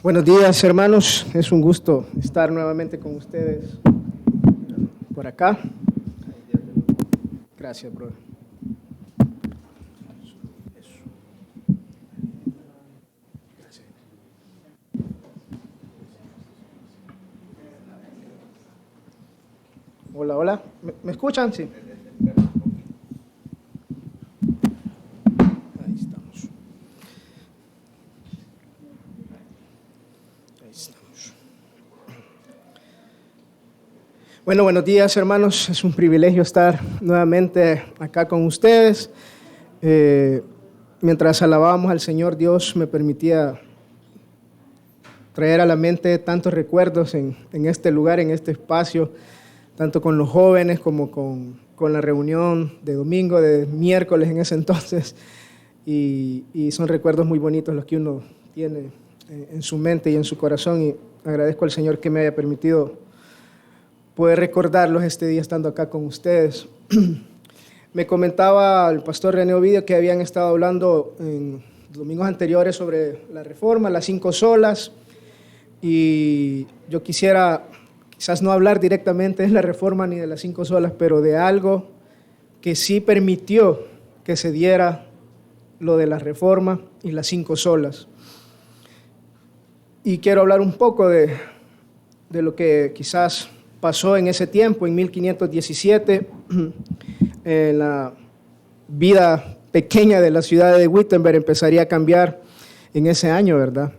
Buenos días, hermanos. Es un gusto estar nuevamente con ustedes por acá. Gracias, brother. Hola, hola. ¿Me escuchan? Sí. Ahí estamos. Ahí estamos. Bueno, buenos días, hermanos. Es un privilegio estar nuevamente acá con ustedes. Mientras alabábamos al Señor, Dios me permitía traer a la mente tantos recuerdos en este lugar, en este espacio, tanto con los jóvenes como con la reunión de domingo, de miércoles en ese entonces. Y son recuerdos muy bonitos los que uno tiene en su mente y en su corazón. Y agradezco al Señor que me haya permitido poder recordarlos este día estando acá con ustedes. Me comentaba el pastor René Ovidio que habían estado hablando en domingos anteriores sobre la reforma, las 5 solas. Y yo quisiera quizás no hablar directamente de la reforma ni de las 5 solas, pero de algo que sí permitió que se diera lo de la reforma y las 5 solas. Y quiero hablar un poco de lo que quizás pasó en ese tiempo, en 1517, en la vida pequeña de la ciudad de Wittenberg empezaría a cambiar en ese año, ¿verdad?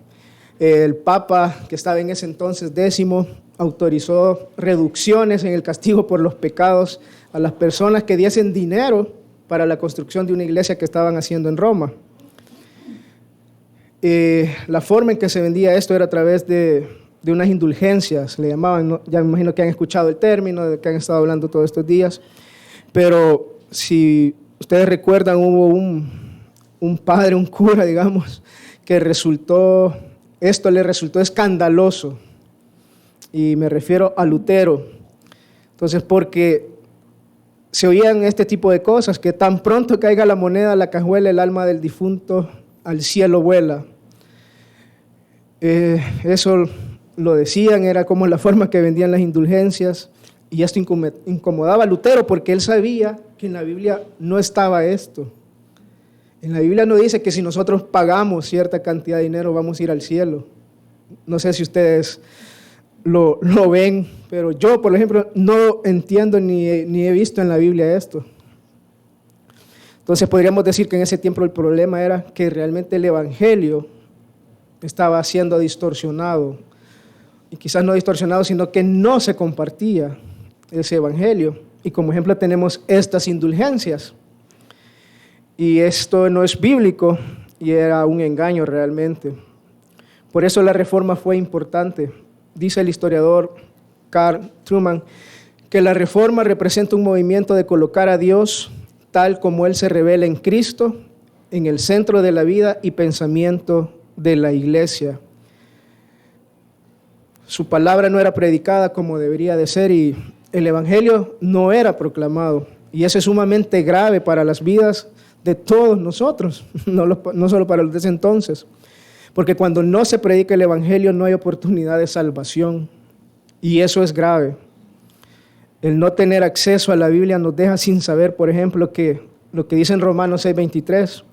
El Papa, que estaba en ese entonces, Décimo, autorizó reducciones en el castigo por los pecados a las personas que diesen dinero para la construcción de una iglesia que estaban haciendo en Roma. La forma en que se vendía esto era a través de unas indulgencias, le llamaban, ¿no? Ya me imagino que han escuchado el término, de que han estado hablando todos estos días, pero si ustedes recuerdan, hubo un padre, un cura, digamos, que esto le resultó escandaloso, y me refiero a Lutero. Entonces, porque se oían este tipo de cosas, que tan pronto caiga la moneda a la cajuela, el alma del difunto al cielo vuela. Eso lo decían, era como la forma que vendían las indulgencias, y esto incomodaba a Lutero porque él sabía que en la Biblia no estaba esto. En la Biblia no dice que si nosotros pagamos cierta cantidad de dinero vamos a ir al cielo. No sé si ustedes lo ven, pero yo, por ejemplo, no entiendo ni he visto en la Biblia esto. Entonces podríamos decir que en ese tiempo el problema era que realmente el Evangelio estaba siendo distorsionado, y quizás no distorsionado, sino que no se compartía ese Evangelio. Y como ejemplo tenemos estas indulgencias. Y esto no es bíblico y era un engaño realmente. Por eso la reforma fue importante. Dice el historiador Carl Truman que la reforma representa un movimiento de colocar a Dios tal como Él se revela en Cristo en el centro de la vida y pensamiento de la iglesia. Su palabra no era predicada como debería de ser y el Evangelio no era proclamado. Y eso es sumamente grave para las vidas de todos nosotros, no solo para los de ese entonces. Porque cuando no se predica el Evangelio no hay oportunidad de salvación. Y eso es grave. El no tener acceso a la Biblia nos deja sin saber, por ejemplo, que lo que dice en Romanos 6:23,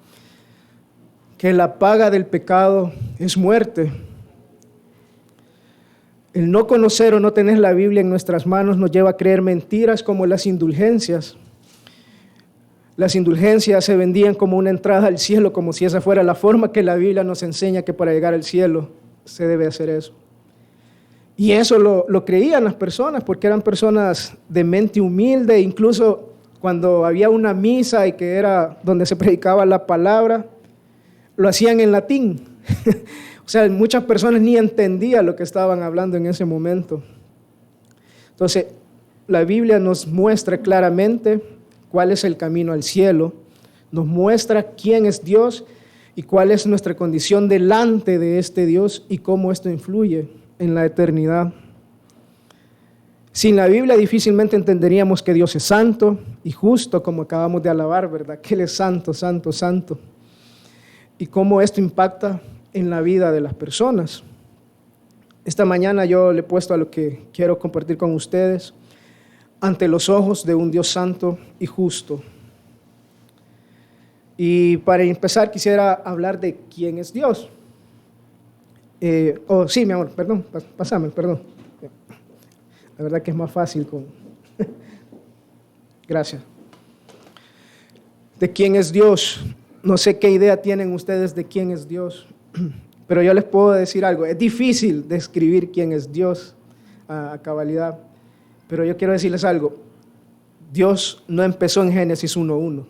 que la paga del pecado es muerte. El no conocer o no tener la Biblia en nuestras manos nos lleva a creer mentiras como las indulgencias. Las indulgencias se vendían como una entrada al cielo, como si esa fuera la forma que la Biblia nos enseña que para llegar al cielo se debe hacer eso. Y eso lo creían las personas, porque eran personas de mente humilde. Incluso cuando había una misa y que era donde se predicaba la palabra, lo hacían en latín. O sea, muchas personas ni entendían lo que estaban hablando en ese momento. Entonces, la Biblia nos muestra claramente cuál es el camino al cielo, nos muestra quién es Dios y cuál es nuestra condición delante de este Dios y cómo esto influye en la eternidad. Sin la Biblia difícilmente entenderíamos que Dios es santo y justo, como acabamos de alabar, ¿verdad? Que Él es santo, santo, santo. Y cómo esto impacta en la vida de las personas. Esta mañana yo le he puesto a lo que quiero compartir con ustedes, ante los ojos de un Dios santo y justo. Y para empezar quisiera hablar de quién es Dios. Sí, mi amor, perdón, pásame, perdón. La verdad que es más fácil con... Gracias. ¿De quién es Dios? No sé qué idea tienen ustedes de quién es Dios, pero yo les puedo decir algo. Es difícil describir quién es Dios a cabalidad, pero yo quiero decirles algo. Dios no empezó en Génesis 1:1.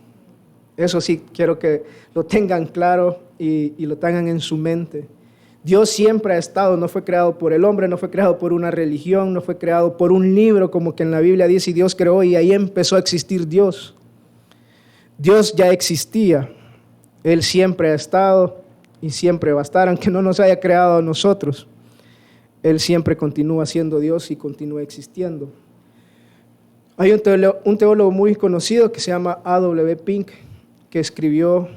Eso sí, quiero que lo tengan claro y lo tengan en su mente. Dios siempre ha estado, no fue creado por el hombre, no fue creado por una religión, no fue creado por un libro como que en la Biblia dice y Dios creó y ahí empezó a existir Dios. Dios ya existía, Él siempre ha estado y siempre va a estar, aunque no nos haya creado a nosotros. Él siempre continúa siendo Dios y continúa existiendo. Hay un teólogo muy conocido que se llama A.W. Pink, que escribió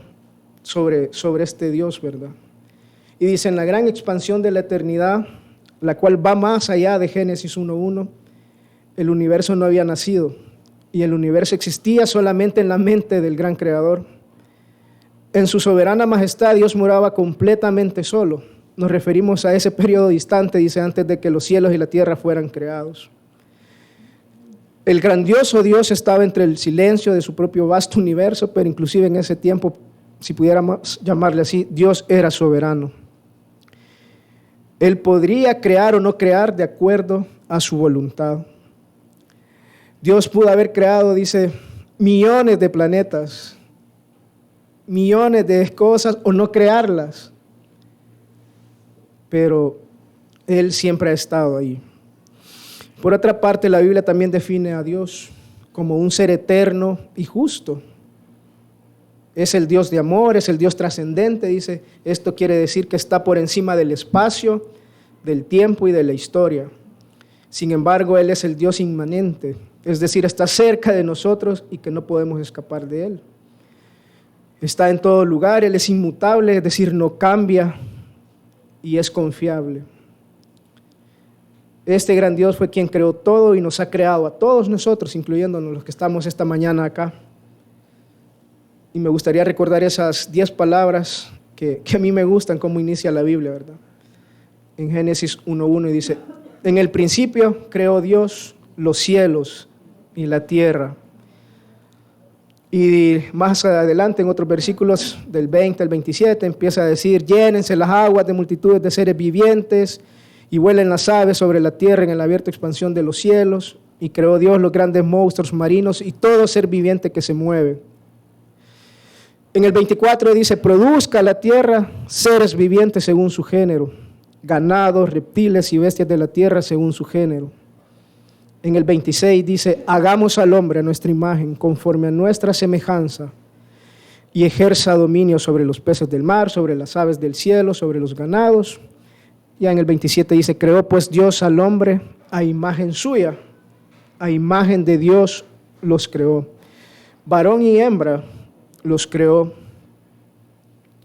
sobre este Dios, ¿verdad? Y dice, en la gran expansión de la eternidad, la cual va más allá de Génesis 1:1, el universo no había nacido y el universo existía solamente en la mente del gran creador. En su soberana majestad Dios moraba completamente solo. Nos referimos a ese periodo distante, dice, antes de que los cielos y la tierra fueran creados. El grandioso Dios estaba entre el silencio de su propio vasto universo, pero inclusive en ese tiempo, si pudiéramos llamarle así, Dios era soberano. Él podría crear o no crear de acuerdo a su voluntad. Dios pudo haber creado, dice, millones de planetas, millones de cosas o no crearlas, pero Él siempre ha estado ahí. Por otra parte, la Biblia también define a Dios como un ser eterno y justo. Es el Dios de amor, es el Dios trascendente, dice. Esto quiere decir que está por encima del espacio, del tiempo y de la historia. Sin embargo, Él es el Dios inmanente, es decir, está cerca de nosotros y que no podemos escapar de Él. Está en todo lugar, Él es inmutable, es decir, no cambia y es confiable. Este gran Dios fue quien creó todo y nos ha creado a todos nosotros, incluyéndonos los que estamos esta mañana acá. Y me gustaría recordar esas 10 palabras que a mí me gustan, cómo inicia la Biblia, ¿verdad? En Génesis 1:1 y dice, en el principio creó Dios los cielos y la tierra. Y más adelante, en otros versículos del 20 al 27, empieza a decir, llénense las aguas de multitudes de seres vivientes, y vuelen las aves sobre la tierra en la abierta expansión de los cielos, y creó Dios los grandes monstruos marinos y todo ser viviente que se mueve. En el 24 dice, produzca la tierra seres vivientes según su género, ganados, reptiles y bestias de la tierra según su género. En el 26 dice, hagamos al hombre a nuestra imagen, conforme a nuestra semejanza, y ejerza dominio sobre los peces del mar, sobre las aves del cielo, sobre los ganados. Ya en el 27 dice, creó pues Dios al hombre a imagen suya, a imagen de Dios los creó. Varón y hembra los creó.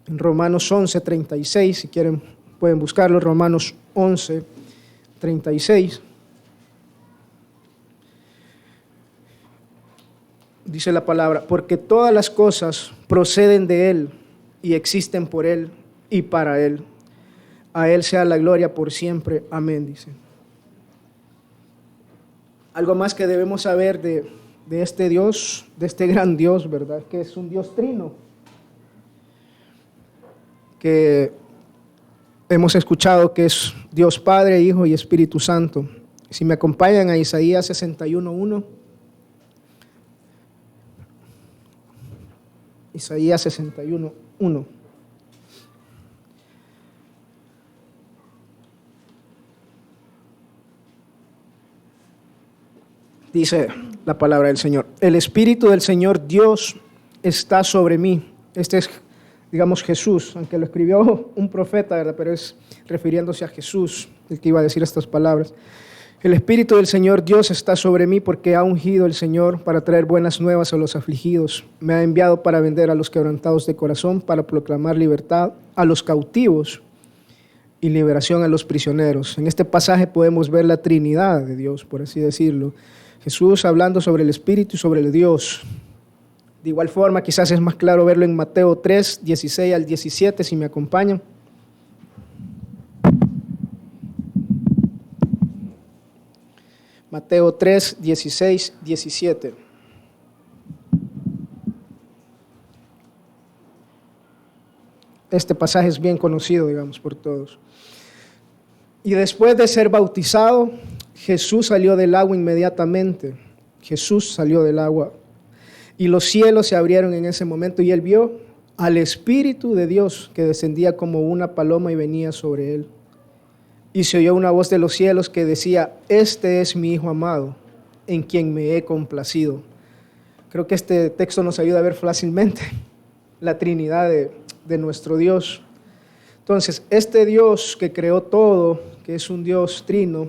En Romanos 11:36, si quieren pueden buscarlo, Romanos 11:36. Dice la palabra, porque todas las cosas proceden de Él y existen por Él y para Él. A Él sea la gloria por siempre. Amén, dice. Algo más que debemos saber de este Dios, de este gran Dios, ¿verdad? Que es un Dios trino. Que hemos escuchado que es Dios Padre, Hijo y Espíritu Santo. Si me acompañan a Isaías 61:1. Isaías 61:1. Dice la palabra del Señor, el Espíritu del Señor Dios está sobre mí. Este es, digamos, Jesús, aunque lo escribió un profeta, ¿verdad? Pero es refiriéndose a Jesús, el que iba a decir estas palabras. El Espíritu del Señor Dios está sobre mí porque ha ungido el Señor para traer buenas nuevas a los afligidos. Me ha enviado para vender a los quebrantados de corazón, para proclamar libertad a los cautivos y liberación a los prisioneros. En este pasaje podemos ver la Trinidad de Dios, por así decirlo. Jesús hablando sobre el Espíritu y sobre el Dios. De igual forma, quizás es más claro verlo en Mateo 3, 16 al 17, si me acompañan. Mateo 3, 16, 17. Este pasaje es bien conocido, digamos, por todos. Y después de ser bautizado, Jesús salió del agua inmediatamente. Jesús salió del agua. Y los cielos se abrieron en ese momento y él vio al Espíritu de Dios que descendía como una paloma y venía sobre él. Y se oyó una voz de los cielos que decía: este es mi Hijo amado, en quien me he complacido. Creo que este texto nos ayuda a ver fácilmente la Trinidad de nuestro Dios. Entonces, este Dios que creó todo, que es un Dios trino,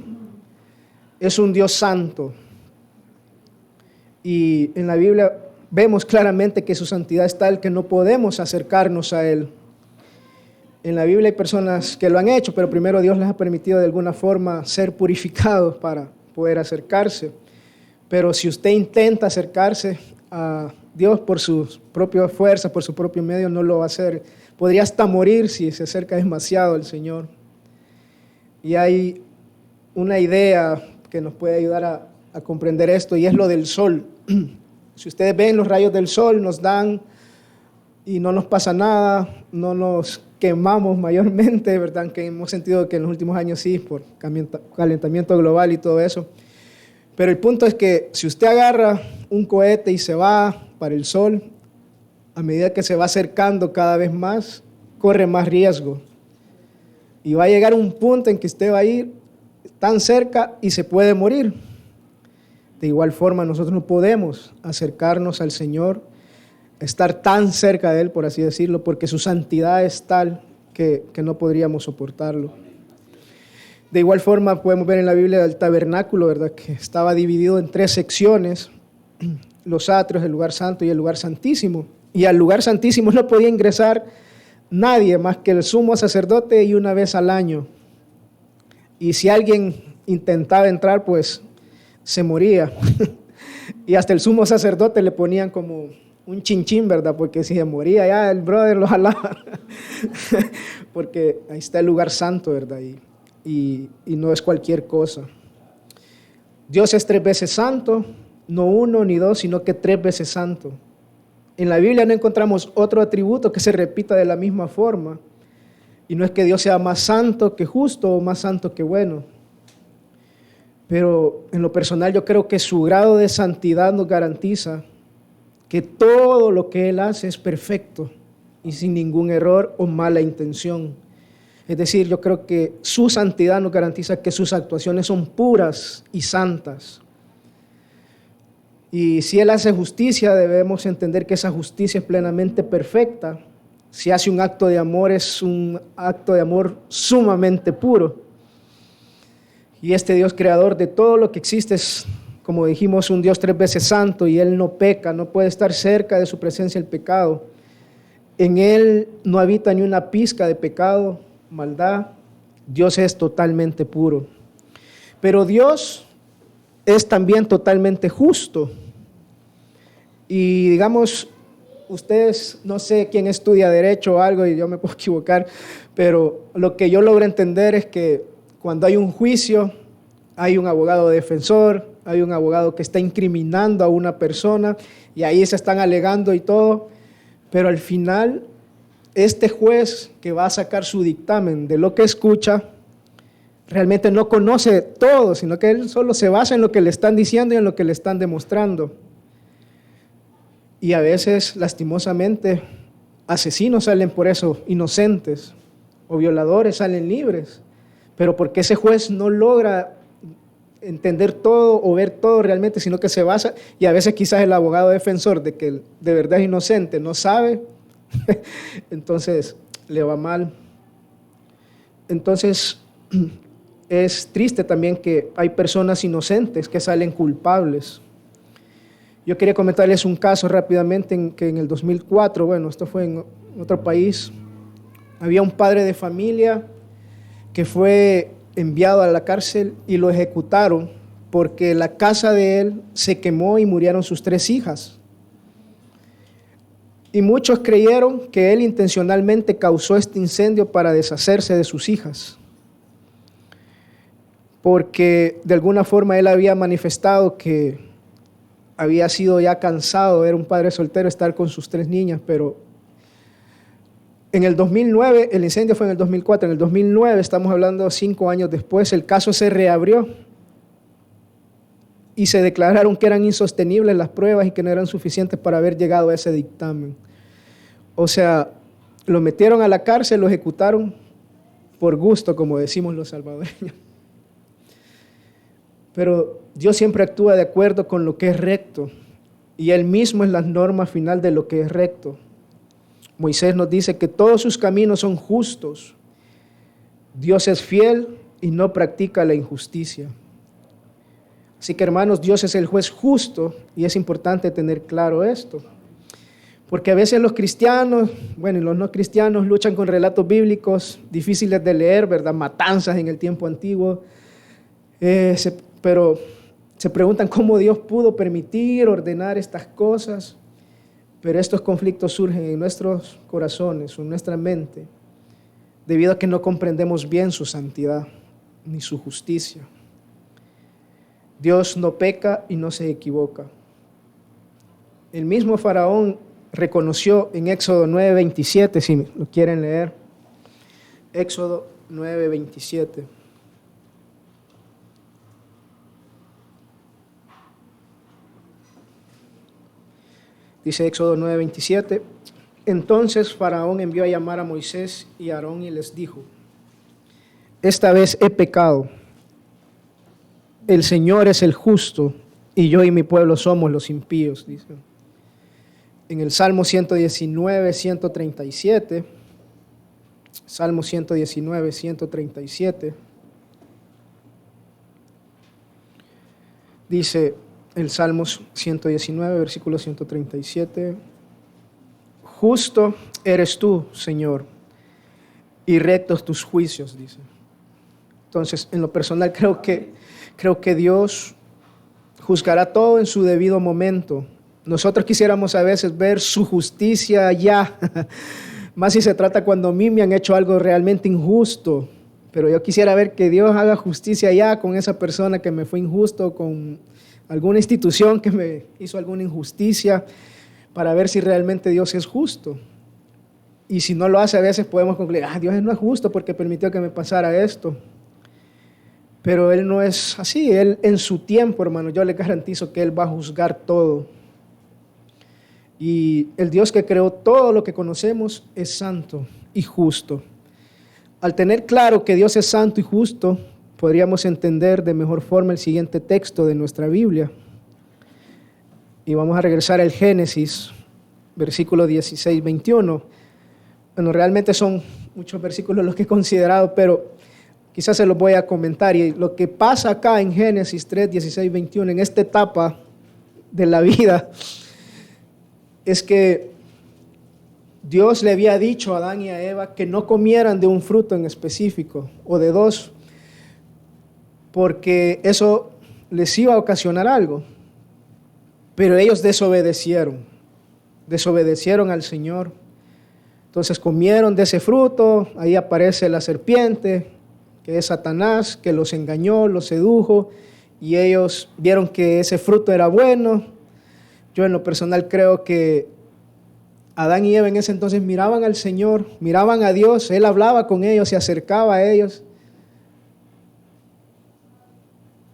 es un Dios santo. Y en la Biblia vemos claramente que su santidad es tal que no podemos acercarnos a Él. En la Biblia hay personas que lo han hecho, pero primero Dios les ha permitido de alguna forma ser purificados para poder acercarse. Pero si usted intenta acercarse a Dios por sus propias fuerzas, por su propio medio, no lo va a hacer. Podría hasta morir si se acerca demasiado al Señor. Y hay una idea que nos puede ayudar a comprender esto, y es lo del sol. Si ustedes ven, los rayos del sol nos dan y no nos pasa nada, no nos quemamos mayormente, ¿verdad? Que hemos sentido que en los últimos años sí, por calentamiento global y todo eso. Pero el punto es que si usted agarra un cohete y se va para el sol, a medida que se va acercando cada vez más, corre más riesgo. Y va a llegar un punto en que usted va a ir tan cerca y se puede morir. De igual forma, nosotros no podemos acercarnos al Señor, estar tan cerca de Él, por así decirlo, porque su santidad es tal que no podríamos soportarlo. De igual forma, podemos ver en la Biblia el tabernáculo, ¿verdad?, que estaba dividido en 3 secciones, los atrios, el lugar santo y el lugar santísimo. Y al lugar santísimo no podía ingresar nadie más que el sumo sacerdote y una vez al año. Y si alguien intentaba entrar, pues se moría. Y hasta el sumo sacerdote le ponían como un chinchín, ¿verdad? Porque si se moría ya el brother lo jalaba. Porque ahí está el lugar santo, ¿verdad? Y no es cualquier cosa. Dios es 3 veces santo, no 1 ni 2, sino que 3 veces santo. En la Biblia no encontramos otro atributo que se repita de la misma forma. Y no es que Dios sea más santo que justo o más santo que bueno. Pero en lo personal yo creo que su grado de santidad nos garantiza que todo lo que Él hace es perfecto y sin ningún error o mala intención. Es decir, yo creo que su santidad nos garantiza que sus actuaciones son puras y santas. Y si Él hace justicia, debemos entender que esa justicia es plenamente perfecta. Si hace un acto de amor, es un acto de amor sumamente puro. Y este Dios creador de todo lo que existe es, como dijimos, un Dios 3 veces santo, y Él no peca, no puede estar cerca de su presencia el pecado. En Él no habita ni una pizca de pecado, maldad. Dios es totalmente puro. Pero Dios es también totalmente justo. Y digamos, ustedes, no sé quién estudia derecho o algo, y yo me puedo equivocar, pero lo que yo logro entender es que cuando hay un juicio, hay un abogado defensor, hay un abogado que está incriminando a una persona, y ahí se están alegando y todo, pero al final, este juez que va a sacar su dictamen de lo que escucha, realmente no conoce todo, sino que él solo se basa en lo que le están diciendo y en lo que le están demostrando. Y a veces, lastimosamente, asesinos salen por eso inocentes, o violadores salen libres, pero porque ese juez no logra entender todo o ver todo realmente, sino que se basa, y a veces quizás el abogado defensor de que de verdad es inocente no sabe, entonces le va mal. Entonces es triste también que hay personas inocentes que salen culpables. Yo quería comentarles un caso rápidamente que en el 2004, bueno, esto fue en otro país, había un padre de familia que fue enviado a la cárcel y lo ejecutaron porque la casa de él se quemó y murieron sus 3 hijas. Y muchos creyeron que él intencionalmente causó este incendio para deshacerse de sus hijas, porque de alguna forma él había manifestado que había sido ya cansado, era un padre soltero, estar con sus 3 niñas, pero en el 2009, el incendio fue en el 2004, en el 2009, estamos hablando 5 años después, el caso se reabrió y se declararon que eran insostenibles las pruebas y que no eran suficientes para haber llegado a ese dictamen. O sea, lo metieron a la cárcel, lo ejecutaron por gusto, como decimos los salvadoreños. Pero Dios siempre actúa de acuerdo con lo que es recto, y Él mismo es la norma final de lo que es recto. Moisés nos dice que todos sus caminos son justos. Dios es fiel y no practica la injusticia. Así que, hermanos, Dios es el juez justo y es importante tener claro esto. Porque a veces los cristianos, bueno, y los no cristianos luchan con relatos bíblicos difíciles de leer, ¿verdad? Matanzas en el tiempo antiguo. Pero se preguntan cómo Dios pudo permitir, ordenar estas cosas. Pero estos conflictos surgen en nuestros corazones o en nuestra mente debido a que no comprendemos bien su santidad ni su justicia. Dios no peca y no se equivoca. El mismo Faraón reconoció en Éxodo 9:27, si lo quieren leer, Éxodo 9:27. Dice Éxodo 9:27, entonces Faraón envió a llamar a Moisés y a Aarón y les dijo, esta vez he pecado, el Señor es el justo y yo y mi pueblo somos los impíos, dice. En el Salmo 119, 137, Salmo 119, 137, dice el Salmo 119, versículo 137, justo eres tú, Señor, y rectos tus juicios, dice. Entonces, en lo personal creo que Dios juzgará todo en su debido momento. Nosotros quisiéramos a veces ver su justicia ya, más si se trata cuando a mí me han hecho algo realmente injusto, pero yo quisiera ver que Dios haga justicia ya con esa persona que me fue injusto, con alguna institución que me hizo alguna injusticia, para ver si realmente Dios es justo. Y si no lo hace, a veces podemos concluir, Dios no es justo porque permitió que me pasara esto. Pero Él no es así. Él en su tiempo, hermano, yo le garantizo que Él va a juzgar todo. Y el Dios que creó todo lo que conocemos es santo y justo. Al tener claro que Dios es santo y justo, podríamos entender de mejor forma el siguiente texto de nuestra Biblia. Y vamos a regresar al Génesis, versículo 16, 21. Bueno, realmente son muchos versículos los que he considerado, pero quizás se los voy a comentar. Y lo que pasa acá en Génesis 3, 16, 21, en esta etapa de la vida, es que Dios le había dicho a Adán y a Eva que no comieran de un fruto en específico, o de 2, porque eso les iba a ocasionar algo. Pero ellos desobedecieron al Señor. Entonces comieron de ese fruto, ahí aparece la serpiente, que es Satanás, que los engañó, los sedujo, y ellos vieron que ese fruto era bueno. Yo en lo personal creo que Adán y Eva en ese entonces miraban al Señor, miraban a Dios, Él hablaba con ellos, se acercaba a ellos.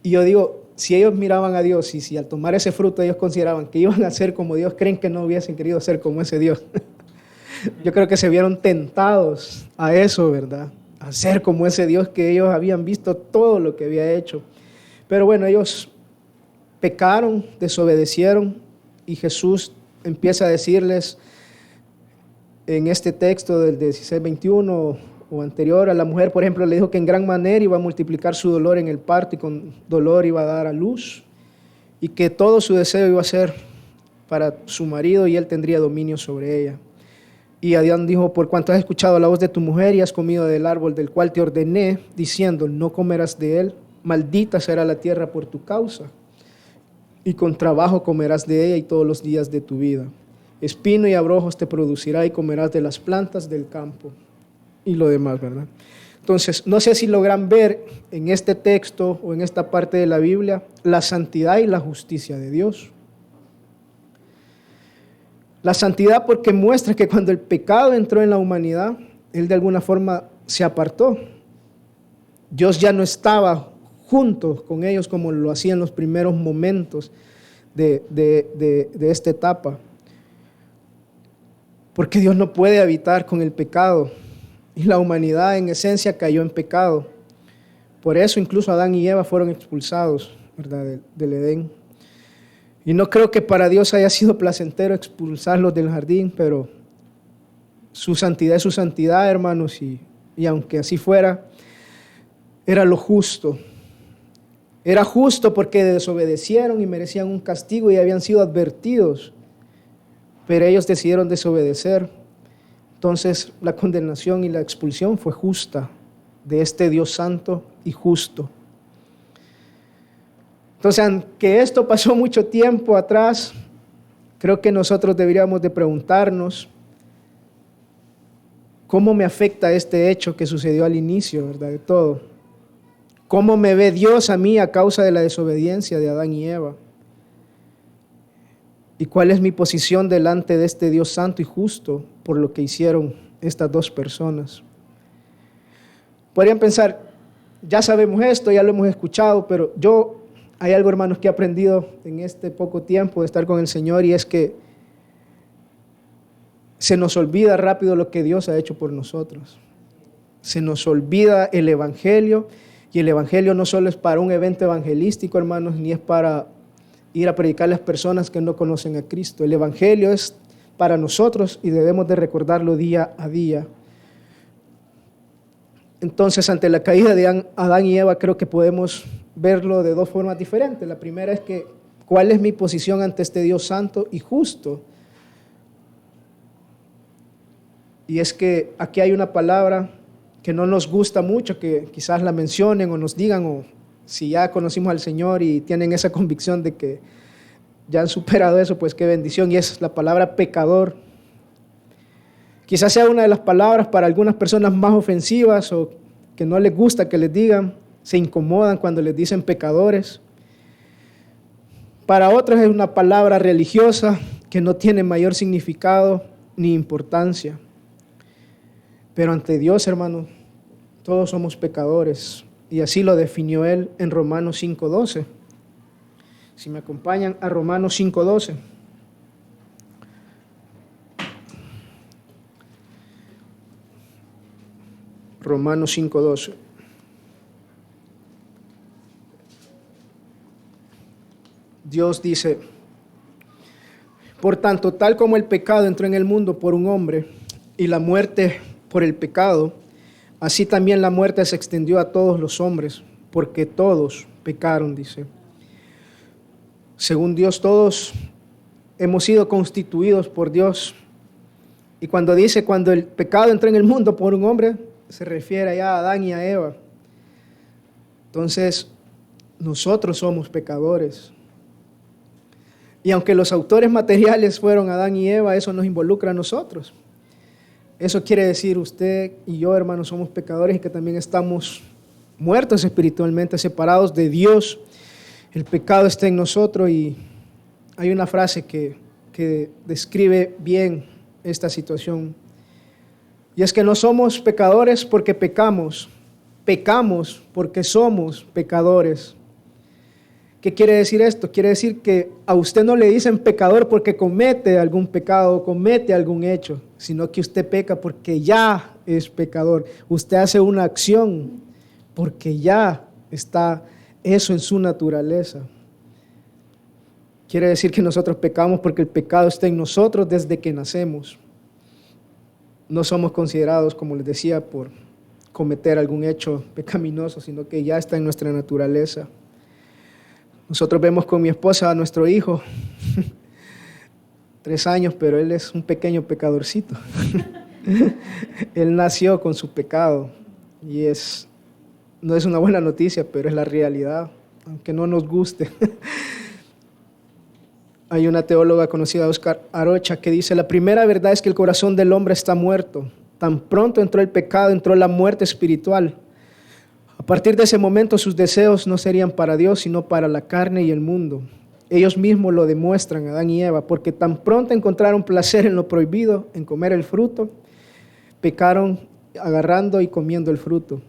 Y yo digo, si ellos miraban a Dios y si al tomar ese fruto ellos consideraban que iban a ser como Dios, creen que no hubiesen querido ser como ese Dios. Yo creo que se vieron tentados a eso, ¿verdad? A ser como ese Dios que ellos habían visto todo lo que había hecho. Pero bueno, ellos pecaron, desobedecieron, y Jesús empieza a decirles en este texto del 16:21 o anterior, a la mujer, por ejemplo, le dijo que en gran manera iba a multiplicar su dolor en el parto y con dolor iba a dar a luz, y que todo su deseo iba a ser para su marido y él tendría dominio sobre ella. Y Adán dijo, por cuanto has escuchado la voz de tu mujer y has comido del árbol del cual te ordené, diciendo, no comerás de él, maldita será la tierra por tu causa, y con trabajo comerás de ella y todos los días de tu vida. Espino y abrojos te producirá y comerás de las plantas del campo. Y lo demás, ¿verdad? Entonces, no sé si logran ver en este texto o en esta parte de la Biblia la santidad y la justicia de Dios. La santidad porque muestra que cuando el pecado entró en la humanidad, Él de alguna forma se apartó. Dios ya no estaba junto con ellos como lo hacía en los primeros momentos de esta etapa. Porque Dios no puede habitar con el pecado. Y la humanidad en esencia cayó en pecado. Por eso incluso Adán y Eva fueron expulsados, ¿verdad?, del Edén. Y no creo que para Dios haya sido placentero expulsarlos del jardín, pero su santidad es su santidad, hermanos, y aunque así fuera, era lo justo. Era justo porque desobedecieron y merecían un castigo y habían sido advertidos, pero ellos decidieron desobedecer. Entonces la condenación y la expulsión fue justa de este Dios santo y justo. Entonces, aunque esto pasó mucho tiempo atrás, creo que nosotros deberíamos de preguntarnos cómo me afecta este hecho que sucedió al inicio, ¿verdad?, de todo. ¿Cómo me ve Dios a mí a causa de la desobediencia de Adán y Eva? ¿Y cuál es mi posición delante de este Dios santo y justo por lo que hicieron estas dos personas? Podrían pensar, ya sabemos esto, ya lo hemos escuchado, pero hay algo, hermanos, que he aprendido en este poco tiempo de estar con el Señor, y es que se nos olvida rápido lo que Dios ha hecho por nosotros. Se nos olvida el Evangelio, y el Evangelio no solo es para un evento evangelístico, hermanos, ni es para ir a predicar a las personas que no conocen a Cristo. El Evangelio es para nosotros y debemos de recordarlo día a día. Entonces, ante la caída de Adán y Eva, creo que podemos verlo de dos formas diferentes. La primera es que, ¿cuál es mi posición ante este Dios santo y justo? Y es que aquí hay una palabra que no nos gusta mucho, que quizás la mencionen o nos digan, o si ya conocimos al Señor y tienen esa convicción de que ya han superado eso, pues qué bendición, y es la palabra pecador. Quizás sea una de las palabras para algunas personas más ofensivas o que no les gusta que les digan, se incomodan cuando les dicen pecadores. Para otros es una palabra religiosa que no tiene mayor significado ni importancia. Pero ante Dios, hermano, todos somos pecadores, y así lo definió Él en Romanos 5:12. Si me acompañan a Romanos 5:12. Romanos 5:12. Dios dice, por tanto, tal como el pecado entró en el mundo por un hombre y la muerte por el pecado, así también la muerte se extendió a todos los hombres, porque todos pecaron, dice. Según Dios, todos hemos sido constituidos por Dios. Y cuando dice, cuando el pecado entró en el mundo por un hombre, se refiere allá a Adán y a Eva. Entonces, nosotros somos pecadores. Y aunque los autores materiales fueron Adán y Eva, eso nos involucra a nosotros. Eso quiere decir usted y yo, hermanos, somos pecadores y que también estamos muertos espiritualmente, separados de Dios. El pecado está en nosotros, y hay una frase que describe bien esta situación. Y es que no somos pecadores porque pecamos, pecamos porque somos pecadores. ¿Qué quiere decir esto? Quiere decir que a usted no le dicen pecador porque comete algún pecado, comete algún hecho, sino que usted peca porque ya es pecador. Usted hace una acción porque ya está eso en su naturaleza. Quiere decir que nosotros pecamos porque el pecado está en nosotros desde que nacemos. No somos considerados, como les decía, por cometer algún hecho pecaminoso, sino que ya está en nuestra naturaleza. Nosotros vemos con mi esposa a nuestro hijo 3 años, pero él es un pequeño pecadorcito. Él nació con su pecado y no es una buena noticia, pero es la realidad, aunque no nos guste. Hay una teóloga conocida, Oscar Arocha, que dice: la primera verdad es que el corazón del hombre está muerto. Tan pronto entró el pecado, entró la muerte espiritual. A partir de ese momento sus deseos no serían para Dios, sino para la carne y el mundo. Ellos mismos lo demuestran, Adán y Eva, porque tan pronto encontraron placer en lo prohibido, en comer el fruto, pecaron agarrando y comiendo el fruto.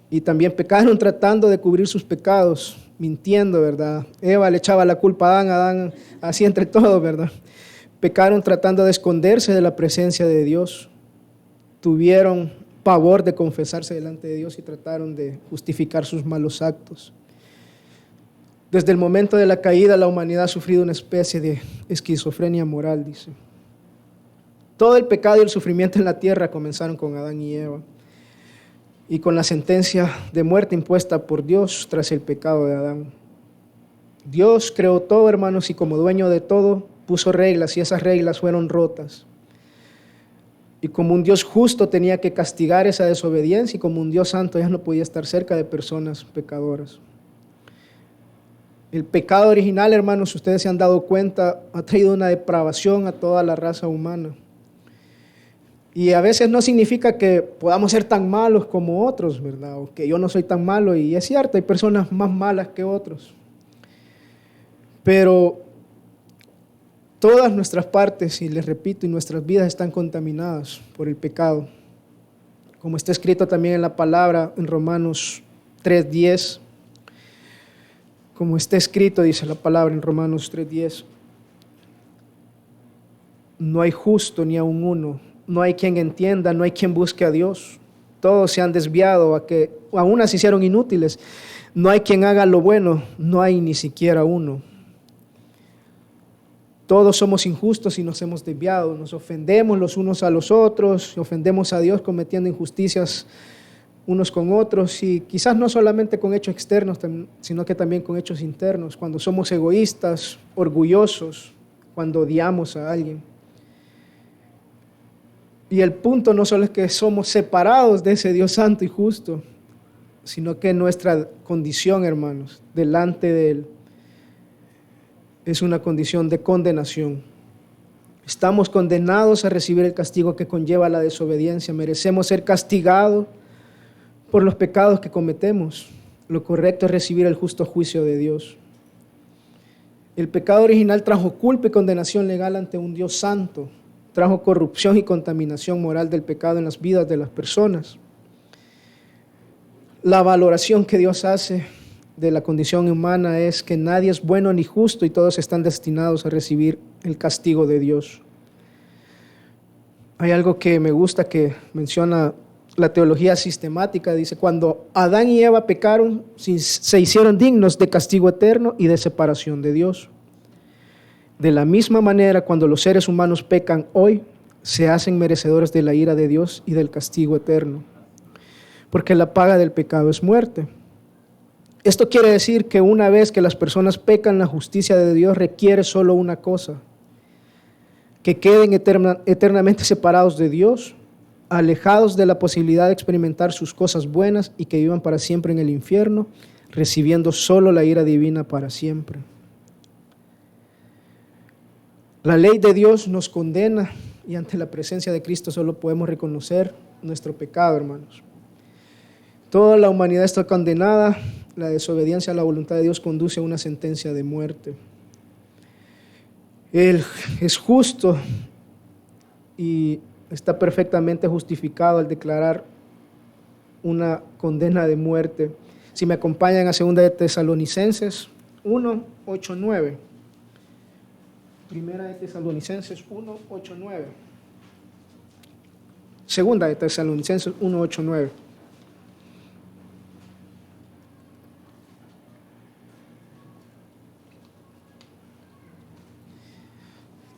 Y también pecaron tratando de cubrir sus pecados, mintiendo, ¿verdad? Eva le echaba la culpa a Adán, así entre todos, ¿verdad? Pecaron tratando de esconderse de la presencia de Dios. Tuvieron pavor de confesarse delante de Dios y trataron de justificar sus malos actos. Desde el momento de la caída, la humanidad ha sufrido una especie de esquizofrenia moral, dice. Todo el pecado y el sufrimiento en la tierra comenzaron con Adán y Eva y con la sentencia de muerte impuesta por Dios tras el pecado de Adán. Dios creó todo, hermanos, y como dueño de todo, puso reglas y esas reglas fueron rotas. Y como un Dios justo tenía que castigar esa desobediencia y como un Dios santo ya no podía estar cerca de personas pecadoras. El pecado original, hermanos, ustedes se han dado cuenta, ha traído una depravación a toda la raza humana. Y a veces no significa que podamos ser tan malos como otros, ¿verdad? O que yo no soy tan malo, y es cierto, hay personas más malas que otros. Pero todas nuestras partes, y les repito, y nuestras vidas están contaminadas por el pecado. Como está escrito también en la palabra en Romanos 3:10. Como está escrito, dice la palabra en Romanos 3:10, no hay justo ni aun uno, no hay quien entienda, no hay quien busque a Dios. Todos se han desviado, aún se hicieron inútiles. No hay quien haga lo bueno, no hay ni siquiera uno. Todos somos injustos y nos hemos desviado, nos ofendemos los unos a los otros, ofendemos a Dios cometiendo injusticias unos con otros, y quizás no solamente con hechos externos, sino que también con hechos internos, cuando somos egoístas, orgullosos, cuando odiamos a alguien. Y el punto no solo es que somos separados de ese Dios santo y justo, sino que nuestra condición, hermanos, delante de Él, es una condición de condenación. Estamos condenados a recibir el castigo que conlleva la desobediencia. Merecemos ser castigados por los pecados que cometemos. Lo correcto es recibir el justo juicio de Dios. El pecado original trajo culpa y condenación legal ante un Dios santo. Trajo corrupción y contaminación moral del pecado en las vidas de las personas. La valoración que Dios hace de la condición humana es que nadie es bueno ni justo y todos están destinados a recibir el castigo de Dios. Hay algo que me gusta que menciona la teología sistemática, dice: cuando Adán y Eva pecaron, se hicieron dignos de castigo eterno y de separación de Dios. De la misma manera, cuando los seres humanos pecan hoy, se hacen merecedores de la ira de Dios y del castigo eterno, porque la paga del pecado es muerte. Esto quiere decir que una vez que las personas pecan, la justicia de Dios requiere solo una cosa: que queden eternamente separados de Dios, alejados de la posibilidad de experimentar sus cosas buenas y que vivan para siempre en el infierno, recibiendo solo la ira divina para siempre. La ley de Dios nos condena y ante la presencia de Cristo solo podemos reconocer nuestro pecado, hermanos. Toda la humanidad está condenada. La desobediencia a la voluntad de Dios conduce a una sentencia de muerte. Él es justo y está perfectamente justificado al declarar una condena de muerte. Si me acompañan a 2 de Tesalonicenses 1, 8, 9. Primera de Tesalonicenses 1, 8, 9. Segunda de Tesalonicenses 1, 8, 9.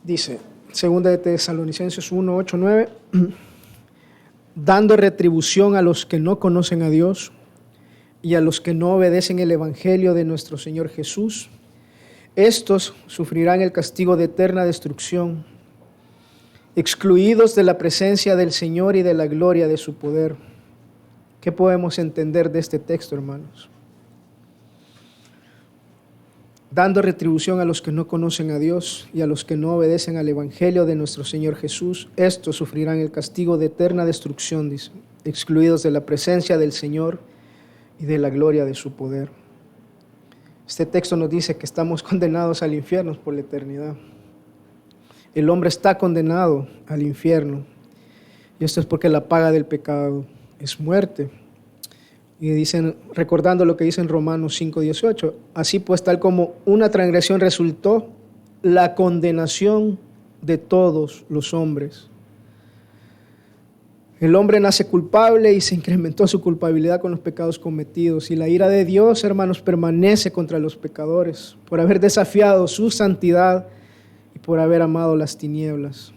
Dice, segunda de Tesalonicenses 1, 8, 9, dando retribución a los que no conocen a Dios y a los que no obedecen el evangelio de nuestro Señor Jesús, Estos sufrirán el castigo de eterna destrucción, excluidos de la presencia del Señor y de la gloria de su poder. ¿Qué podemos entender de este texto, hermanos? Dando retribución a los que no conocen a Dios y a los que no obedecen al Evangelio de nuestro Señor Jesús, estos sufrirán el castigo de eterna destrucción, dice, excluidos de la presencia del Señor y de la gloria de su poder. Este texto nos dice que estamos condenados al infierno por la eternidad. El hombre está condenado al infierno, y esto es porque la paga del pecado es muerte. Y dicen, recordando lo que dice en Romanos 5:18, así pues, tal como una transgresión resultó la condenación de todos los hombres. El hombre nace culpable y se incrementó su culpabilidad con los pecados cometidos. Y la ira de Dios, hermanos, permanece contra los pecadores por haber desafiado su santidad y por haber amado las tinieblas.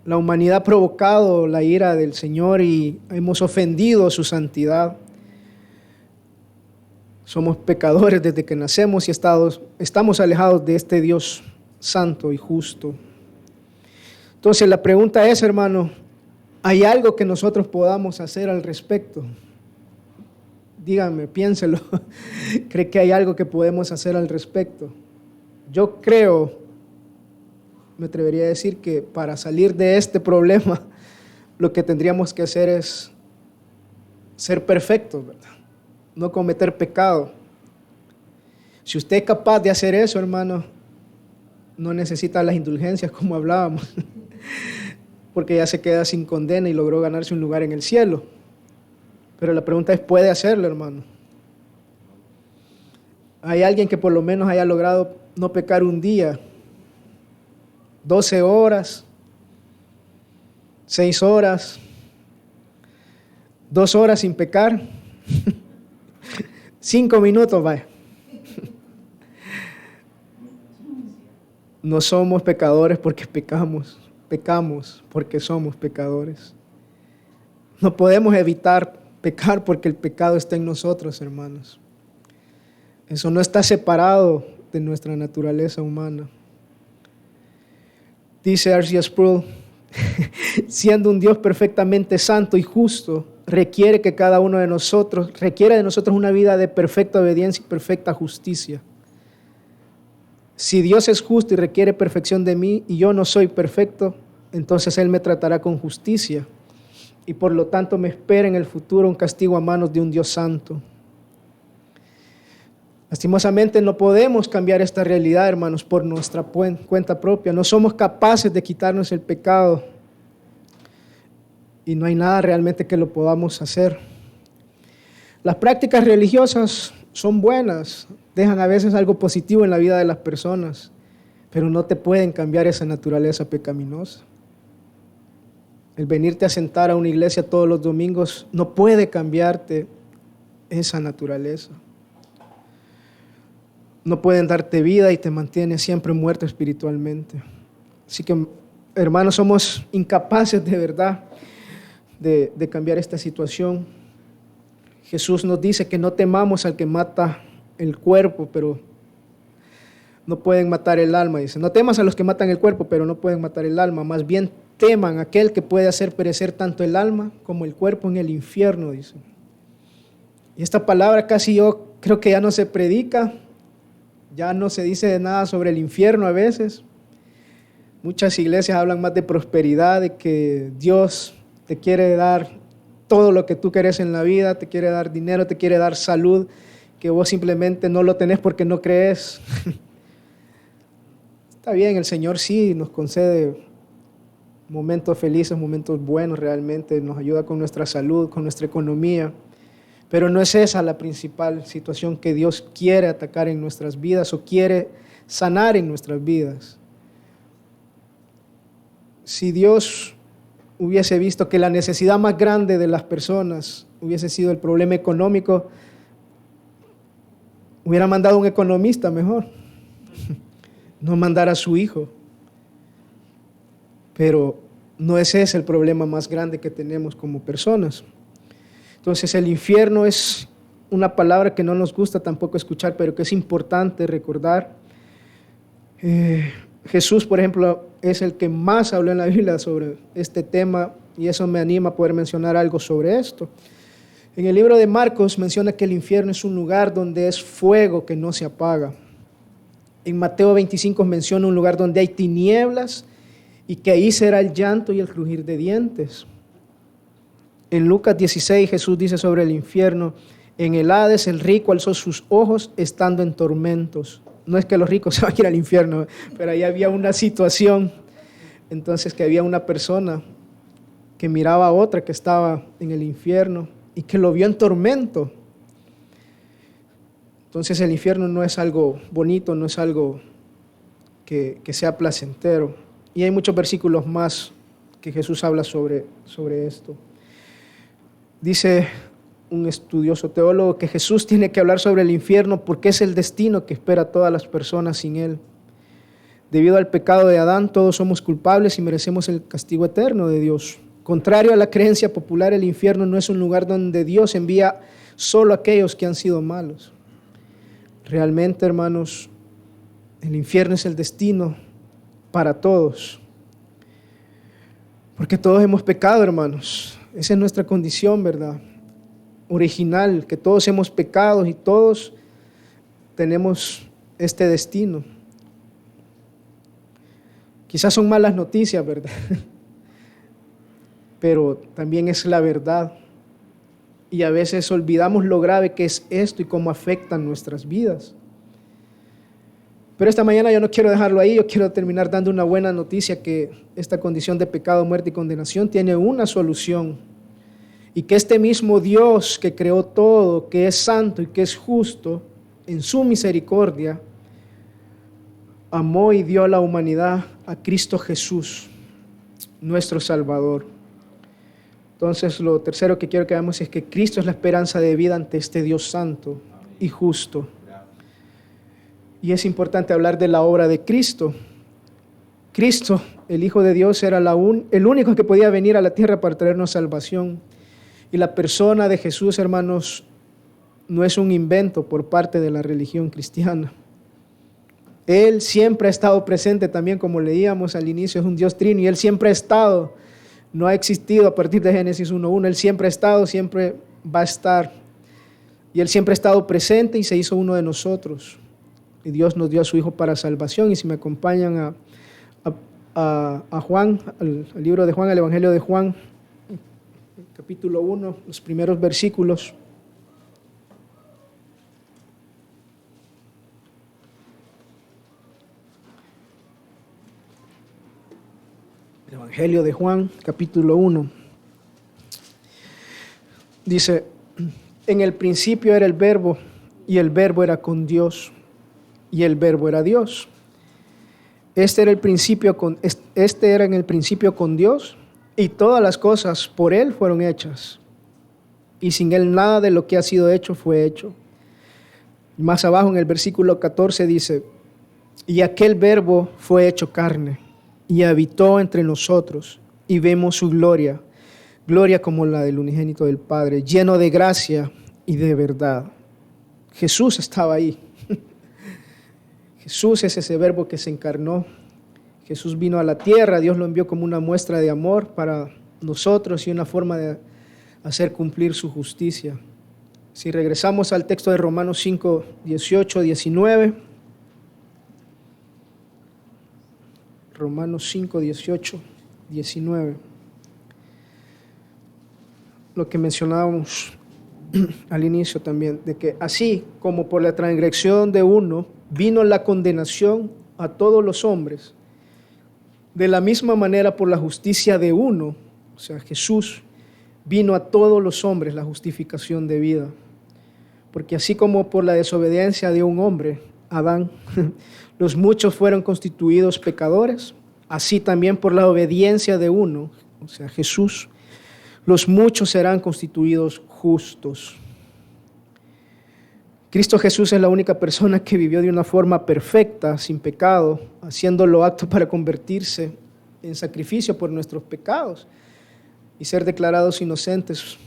La humanidad ha provocado la ira del Señor y hemos ofendido su santidad. Somos pecadores desde que nacemos y estamos alejados de este Dios santo y justo. Entonces la pregunta es, hermano, ¿hay algo que nosotros podamos hacer al respecto? Dígame, piénselo. ¿Cree que hay algo que podemos hacer al respecto? Yo creo, me atrevería a decir que para salir de este problema, lo que tendríamos que hacer es ser perfectos, ¿verdad? No cometer pecado. Si usted es capaz de hacer eso, hermano, no necesita las indulgencias como hablábamos, porque ya se queda sin condena y logró ganarse un lugar en el cielo. Pero la pregunta es, ¿puede hacerlo, hermano? ¿Hay alguien que por lo menos haya logrado no pecar un día? 12 horas, 6 horas, 2 horas sin pecar, 5 minutos, vaya. No somos pecadores porque pecamos porque somos pecadores. No podemos evitar pecar porque el pecado está en nosotros, hermanos. Eso no está separado de nuestra naturaleza humana. Dice R.C. Sproul, siendo un Dios perfectamente santo y justo, requiere de nosotros una vida de perfecta obediencia y perfecta justicia. Si Dios es justo y requiere perfección de mí y yo no soy perfecto, entonces Él me tratará con justicia y por lo tanto me espera en el futuro un castigo a manos de un Dios santo. Lastimosamente no podemos cambiar esta realidad, hermanos, por nuestra cuenta propia. No somos capaces de quitarnos el pecado y no hay nada realmente que lo podamos hacer. Las prácticas religiosas son buenas, dejan a veces algo positivo en la vida de las personas, pero no te pueden cambiar esa naturaleza pecaminosa. El venirte a sentar a una iglesia todos los domingos no puede cambiarte esa naturaleza. No pueden darte vida y te mantiene siempre muerto espiritualmente. Así que, hermanos, somos incapaces de verdad de cambiar esta situación. Jesús nos dice que no temamos al que mata el cuerpo, pero no pueden matar el alma. Dice, no temas a los que matan el cuerpo, pero no pueden matar el alma. Más bien teman a aquel que puede hacer perecer tanto el alma como el cuerpo en el infierno, dice. Y esta palabra casi yo creo que ya no se predica, ya no se dice nada sobre el infierno a veces. Muchas iglesias hablan más de prosperidad, de que Dios te quiere dar todo lo que tú querés en la vida, te quiere dar dinero, te quiere dar salud, que vos simplemente no lo tenés porque no crees. Está bien, el Señor sí nos concede momentos felices, momentos buenos realmente, nos ayuda con nuestra salud, con nuestra economía, pero no es esa la principal situación que Dios quiere atacar en nuestras vidas o quiere sanar en nuestras vidas. Si Dios hubiese visto que la necesidad más grande de las personas hubiese sido el problema económico, hubiera mandado un economista mejor, no mandar a su hijo. Pero no es ese el problema más grande que tenemos como personas. Entonces el infierno es una palabra que no nos gusta tampoco escuchar, pero que es importante recordar. Jesús, por ejemplo, es el que más habló en la Biblia sobre este tema y eso me anima a poder mencionar algo sobre esto. En el libro de Marcos menciona que el infierno es un lugar donde es fuego que no se apaga. En Mateo 25 menciona un lugar donde hay tinieblas y que ahí será el llanto y el crujir de dientes. En Lucas 16 Jesús dice sobre el infierno: en el Hades el rico alzó sus ojos estando en tormentos. No es que los ricos se van a ir al infierno, pero ahí había una situación, entonces que había una persona que miraba a otra que estaba en el infierno y que lo vio en tormento. Entonces el infierno no es algo bonito, no es algo que sea placentero. Y hay muchos versículos más que Jesús habla sobre esto. Dice un estudioso teólogo que Jesús tiene que hablar sobre el infierno porque es el destino que espera a todas las personas sin Él. Debido al pecado de Adán, todos somos culpables y merecemos el castigo eterno de Dios. Contrario a la creencia popular, el infierno no es un lugar donde Dios envía solo a aquellos que han sido malos. Realmente, hermanos, el infierno es el destino para todos. Porque todos hemos pecado, hermanos. Esa es nuestra condición, ¿verdad? Original, que todos hemos pecado y todos tenemos este destino. Quizás son malas noticias, ¿verdad? Pero también es la verdad. Y a veces olvidamos lo grave que es esto y cómo afectan nuestras vidas. Pero esta mañana yo no quiero dejarlo ahí, yo quiero terminar dando una buena noticia, que esta condición de pecado, muerte y condenación tiene una solución. Y que este mismo Dios que creó todo, que es santo y que es justo, en su misericordia, amó y dio a la humanidad a Cristo Jesús, nuestro Salvador. Entonces, lo tercero que quiero que veamos es que Cristo es la esperanza de vida ante este Dios santo y justo. Y es importante hablar de la obra de Cristo. Cristo, el Hijo de Dios, era el único que podía venir a la tierra para traernos salvación. Y la persona de Jesús, hermanos, no es un invento por parte de la religión cristiana. Él siempre ha estado presente también, como leíamos al inicio, es un Dios trino y Él siempre ha estado, no ha existido a partir de Génesis 1:1, Él siempre ha estado, siempre va a estar. Y Él siempre ha estado presente y se hizo uno de nosotros. Y Dios nos dio a su Hijo para salvación. Y si me acompañan a Juan, al libro de Juan, al Evangelio de Juan, capítulo 1, los primeros versículos. El Evangelio de Juan, capítulo 1. Dice: en el principio era el Verbo, y el Verbo era con Dios, y el Verbo era Dios. Este era en el principio con Dios, y todas las cosas por Él fueron hechas, y sin Él nada de lo que ha sido hecho fue hecho. Más abajo en el versículo 14 dice: y aquel Verbo fue hecho carne, y habitó entre nosotros, y vemos su gloria, gloria como la del unigénito del Padre, lleno de gracia y de verdad. Jesús estaba ahí. Jesús es ese Verbo que se encarnó. Jesús vino a la tierra, Dios lo envió como una muestra de amor para nosotros y una forma de hacer cumplir su justicia. Si regresamos al texto de Romanos 5, 18, 19. Romanos 5, 18, 19. Lo que mencionábamos al inicio también, de que así como por la transgresión de uno vino la condenación a todos los hombres, de la misma manera por la justicia de uno, o sea, Jesús, vino a todos los hombres la justificación de vida. Porque así como por la desobediencia de un hombre, Adán, los muchos fueron constituidos pecadores, así también por la obediencia de uno, o sea, Jesús, los muchos serán constituidos justos. Cristo Jesús es la única persona que vivió de una forma perfecta, sin pecado, haciéndolo apto para convertirse en sacrificio por nuestros pecados y ser declarados inocentes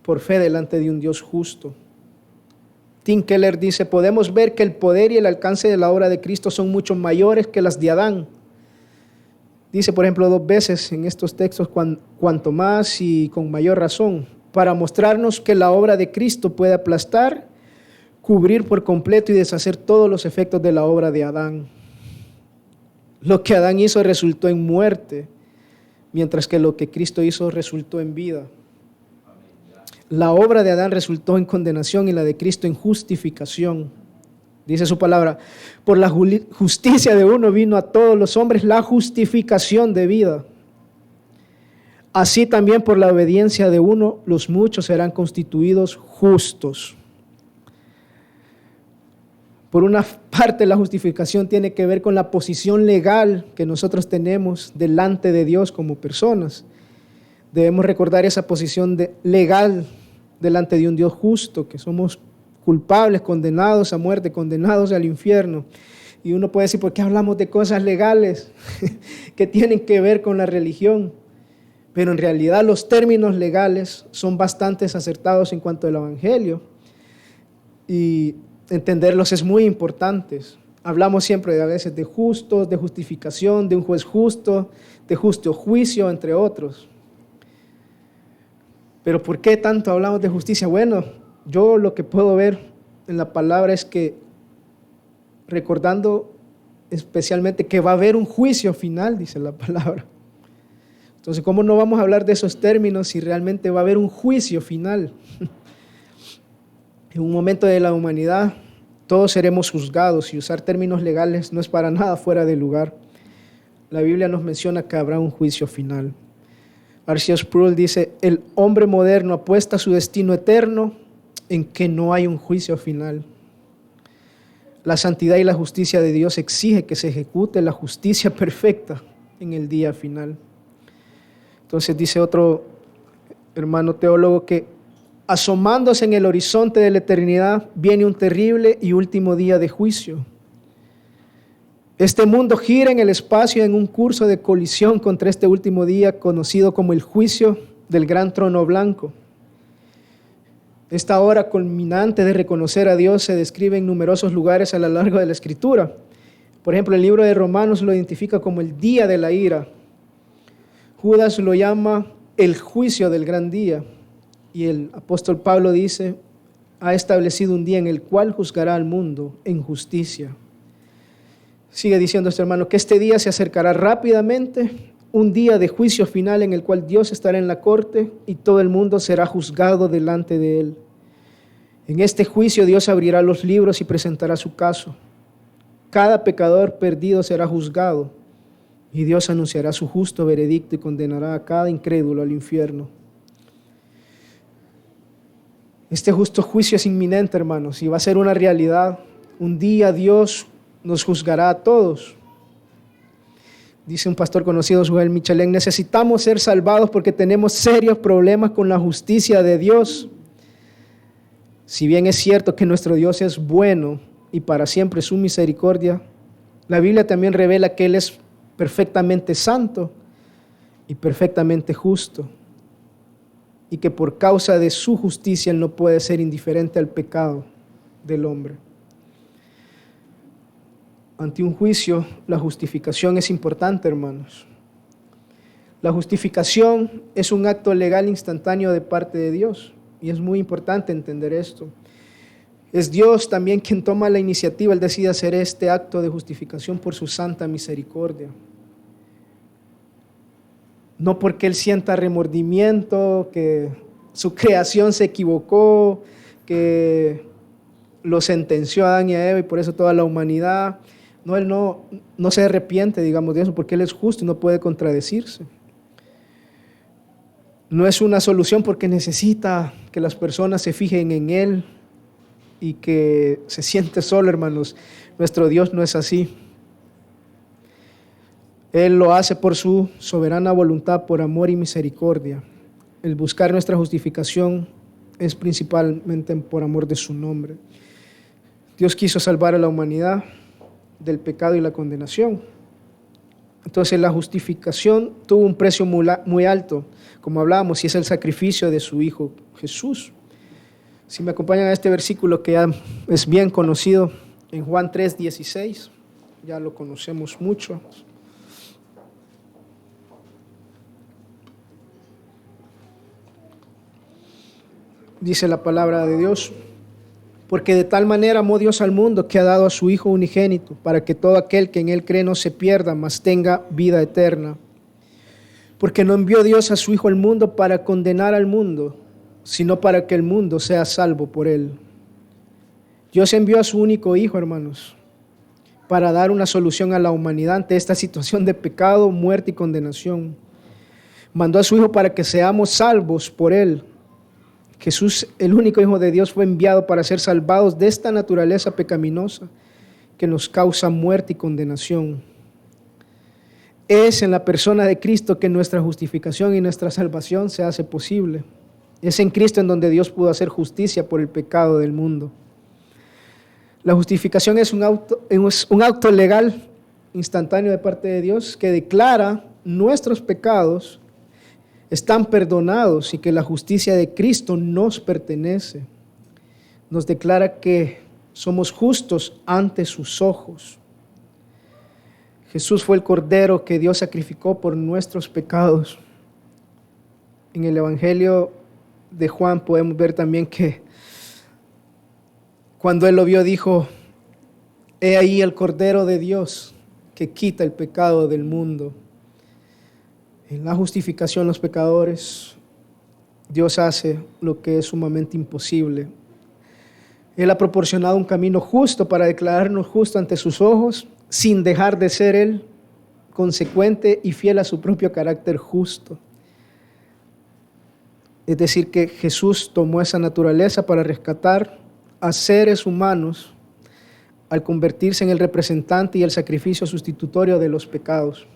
por fe delante de un Dios justo. Tim Keller dice, podemos ver que el poder y el alcance de la obra de Cristo son mucho mayores que las de Adán. Dice, por ejemplo, 2 veces en estos textos, cuanto más y con mayor razón, para mostrarnos que la obra de Cristo puede aplastar, cubrir por completo y deshacer todos los efectos de la obra de Adán. Lo que Adán hizo resultó en muerte, mientras que lo que Cristo hizo resultó en vida. La obra de Adán resultó en condenación y la de Cristo en justificación. Dice su palabra, por la justicia de uno vino a todos los hombres la justificación de vida. Así también por la obediencia de uno, los muchos serán constituidos justos. Por una parte, la justificación tiene que ver con la posición legal que nosotros tenemos delante de Dios como personas. Debemos recordar esa posición legal delante de un Dios justo, que somos culpables, condenados a muerte, condenados al infierno. Y uno puede decir, ¿por qué hablamos de cosas legales que tienen que ver con la religión? Pero en realidad los términos legales son bastante acertados en cuanto al Evangelio. Y entenderlos es muy importante. Hablamos siempre a veces de justos, de justificación, de un juez justo, de justo juicio, entre otros. Pero ¿por qué tanto hablamos de justicia? Bueno, yo lo que puedo ver en la palabra es que, recordando especialmente que va a haber un juicio final, dice la palabra. Entonces, ¿cómo no vamos a hablar de esos términos si realmente va a haber un juicio final? En un momento de la humanidad, todos seremos juzgados y usar términos legales no es para nada fuera de lugar. La Biblia nos menciona que habrá un juicio final. R.C. Sproul dice, el hombre moderno apuesta su destino eterno en que no hay un juicio final. La santidad y la justicia de Dios exige que se ejecute la justicia perfecta en el día final. Entonces dice otro hermano teólogo que asomándose en el horizonte de la eternidad viene un terrible y último día de juicio. Este mundo gira en el espacio en un curso de colisión contra este último día conocido como el juicio del gran trono blanco. Esta hora culminante de reconocer a Dios se describe en numerosos lugares a lo largo de la Escritura. Por ejemplo, el libro de Romanos lo identifica como el día de la ira. Judas lo llama el juicio del gran día. Y el apóstol Pablo dice, ha establecido un día en el cual juzgará al mundo en justicia. Sigue diciendo este hermano que este día se acercará rápidamente, un día de juicio final en el cual Dios estará en la corte y todo el mundo será juzgado delante de él. En este juicio Dios abrirá los libros y presentará su caso. Cada pecador perdido será juzgado y Dios anunciará su justo veredicto y condenará a cada incrédulo al infierno. Este justo juicio es inminente, hermanos, y va a ser una realidad. Un día Dios nos juzgará a todos. Dice un pastor conocido, Joel Michelén, necesitamos ser salvados porque tenemos serios problemas con la justicia de Dios. Si bien es cierto que nuestro Dios es bueno y para siempre su misericordia, la Biblia también revela que Él es perfectamente santo y perfectamente justo, y que por causa de su justicia Él no puede ser indiferente al pecado del hombre. Ante un juicio, la justificación es importante, hermanos. La justificación es un acto legal instantáneo de parte de Dios, y es muy importante entender esto. Es Dios también quien toma la iniciativa, Él decide hacer este acto de justificación por su santa misericordia. No porque Él sienta remordimiento, que su creación se equivocó, que lo sentenció a Adán y a Eva y por eso toda la humanidad. No, Él no se arrepiente, digamos, de eso, porque Él es justo y no puede contradecirse. No es una solución porque necesita que las personas se fijen en Él y que se siente solo, hermanos. Nuestro Dios no es así. Él lo hace por su soberana voluntad, por amor y misericordia. El buscar nuestra justificación es principalmente por amor de su nombre. Dios quiso salvar a la humanidad del pecado y la condenación. Entonces la justificación tuvo un precio muy alto, como hablábamos, y es el sacrificio de su Hijo Jesús. Si me acompañan a este versículo que ya es bien conocido, en Juan 3:16, ya lo conocemos mucho. Dice la palabra de Dios: porque de tal manera amó Dios al mundo que ha dado a su Hijo unigénito, para que todo aquel que en él cree no se pierda, mas tenga vida eterna. Porque no envió Dios a su Hijo al mundo para condenar al mundo, sino para que el mundo sea salvo por él. Dios envió a su único Hijo, hermanos, para dar una solución a la humanidad ante esta situación de pecado, muerte y condenación. Mandó a su Hijo para que seamos salvos por él. Jesús, el único Hijo de Dios, fue enviado para ser salvados de esta naturaleza pecaminosa que nos causa muerte y condenación. Es en la persona de Cristo que nuestra justificación y nuestra salvación se hace posible. Es en Cristo en donde Dios pudo hacer justicia por el pecado del mundo. La justificación es un acto legal instantáneo de parte de Dios que declara nuestros pecados están perdonados y que la justicia de Cristo nos pertenece. Nos declara que somos justos ante sus ojos. Jesús fue el Cordero que Dios sacrificó por nuestros pecados. En el Evangelio de Juan podemos ver también que cuando Él lo vio dijo: he ahí el Cordero de Dios que quita el pecado del mundo. En la justificación, los pecadores, Dios hace lo que es sumamente imposible. Él ha proporcionado un camino justo para declararnos justos ante sus ojos, sin dejar de ser Él consecuente y fiel a su propio carácter justo. Es decir, que Jesús tomó esa naturaleza para rescatar a seres humanos al convertirse en el representante y el sacrificio sustitutorio de los pecados.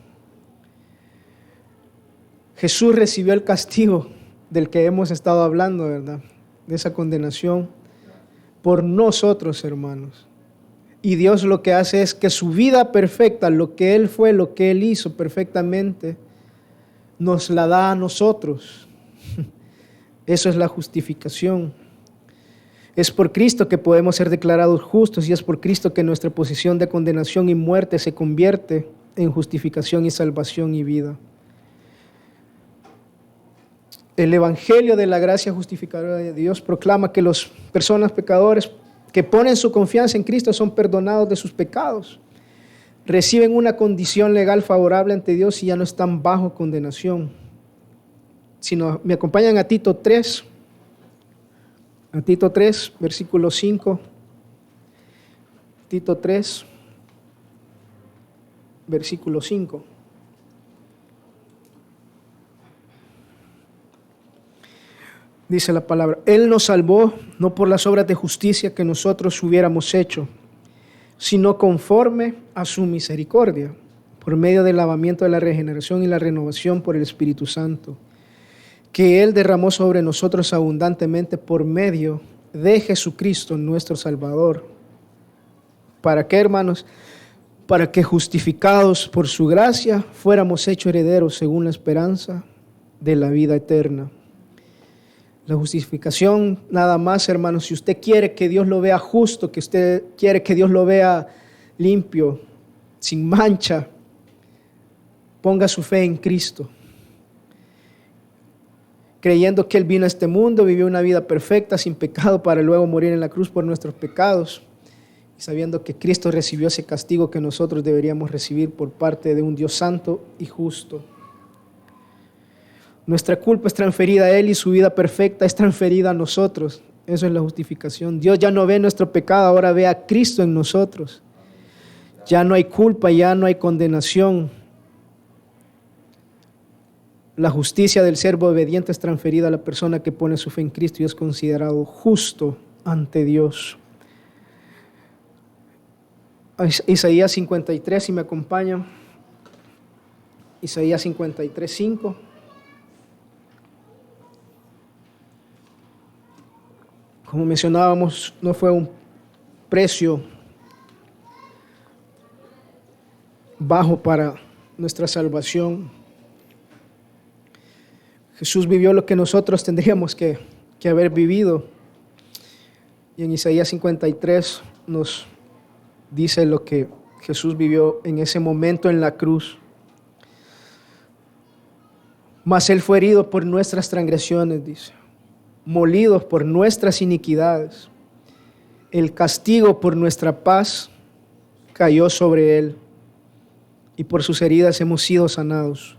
Jesús recibió el castigo del que hemos estado hablando, ¿verdad? De esa condenación por nosotros, hermanos. Y Dios lo que hace es que su vida perfecta, lo que Él fue, lo que Él hizo perfectamente, nos la da a nosotros. Eso es la justificación. Es por Cristo que podemos ser declarados justos y es por Cristo que nuestra posición de condenación y muerte se convierte en justificación y salvación y vida. El Evangelio de la gracia justificadora de Dios proclama que las personas pecadores que ponen su confianza en Cristo son perdonados de sus pecados, reciben una condición legal favorable ante Dios y ya no están bajo condenación. Sino, me acompañan a Tito 3, versículo 5. Tito 3, versículo 5. Dice la palabra: Él nos salvó no por las obras de justicia que nosotros hubiéramos hecho, sino conforme a su misericordia, por medio del lavamiento de la regeneración y la renovación por el Espíritu Santo, que Él derramó sobre nosotros abundantemente por medio de Jesucristo nuestro Salvador. ¿Para qué, hermanos? Para que justificados por su gracia fuéramos hechos herederos según la esperanza de la vida eterna. La justificación, nada más, hermanos, si usted quiere que Dios lo vea justo, que usted quiere que Dios lo vea limpio, sin mancha, ponga su fe en Cristo. Creyendo que Él vino a este mundo, vivió una vida perfecta, sin pecado, para luego morir en la cruz por nuestros pecados, y sabiendo que Cristo recibió ese castigo que nosotros deberíamos recibir por parte de un Dios santo y justo. Nuestra culpa es transferida a Él y su vida perfecta es transferida a nosotros. Eso es la justificación. Dios ya no ve nuestro pecado, ahora ve a Cristo en nosotros. Ya no hay culpa, ya no hay condenación. La justicia del siervo obediente es transferida a la persona que pone su fe en Cristo y es considerado justo ante Dios. Isaías 53, si me acompañan. Isaías 53, 5. Como mencionábamos, no fue un precio bajo para nuestra salvación. Jesús vivió lo que nosotros tendríamos que haber vivido. Y en Isaías 53 nos dice lo que Jesús vivió en ese momento en la cruz. Mas Él fue herido por nuestras transgresiones, dice, molido por nuestras iniquidades. El castigo por nuestra paz cayó sobre Él, y por sus heridas hemos sido sanados.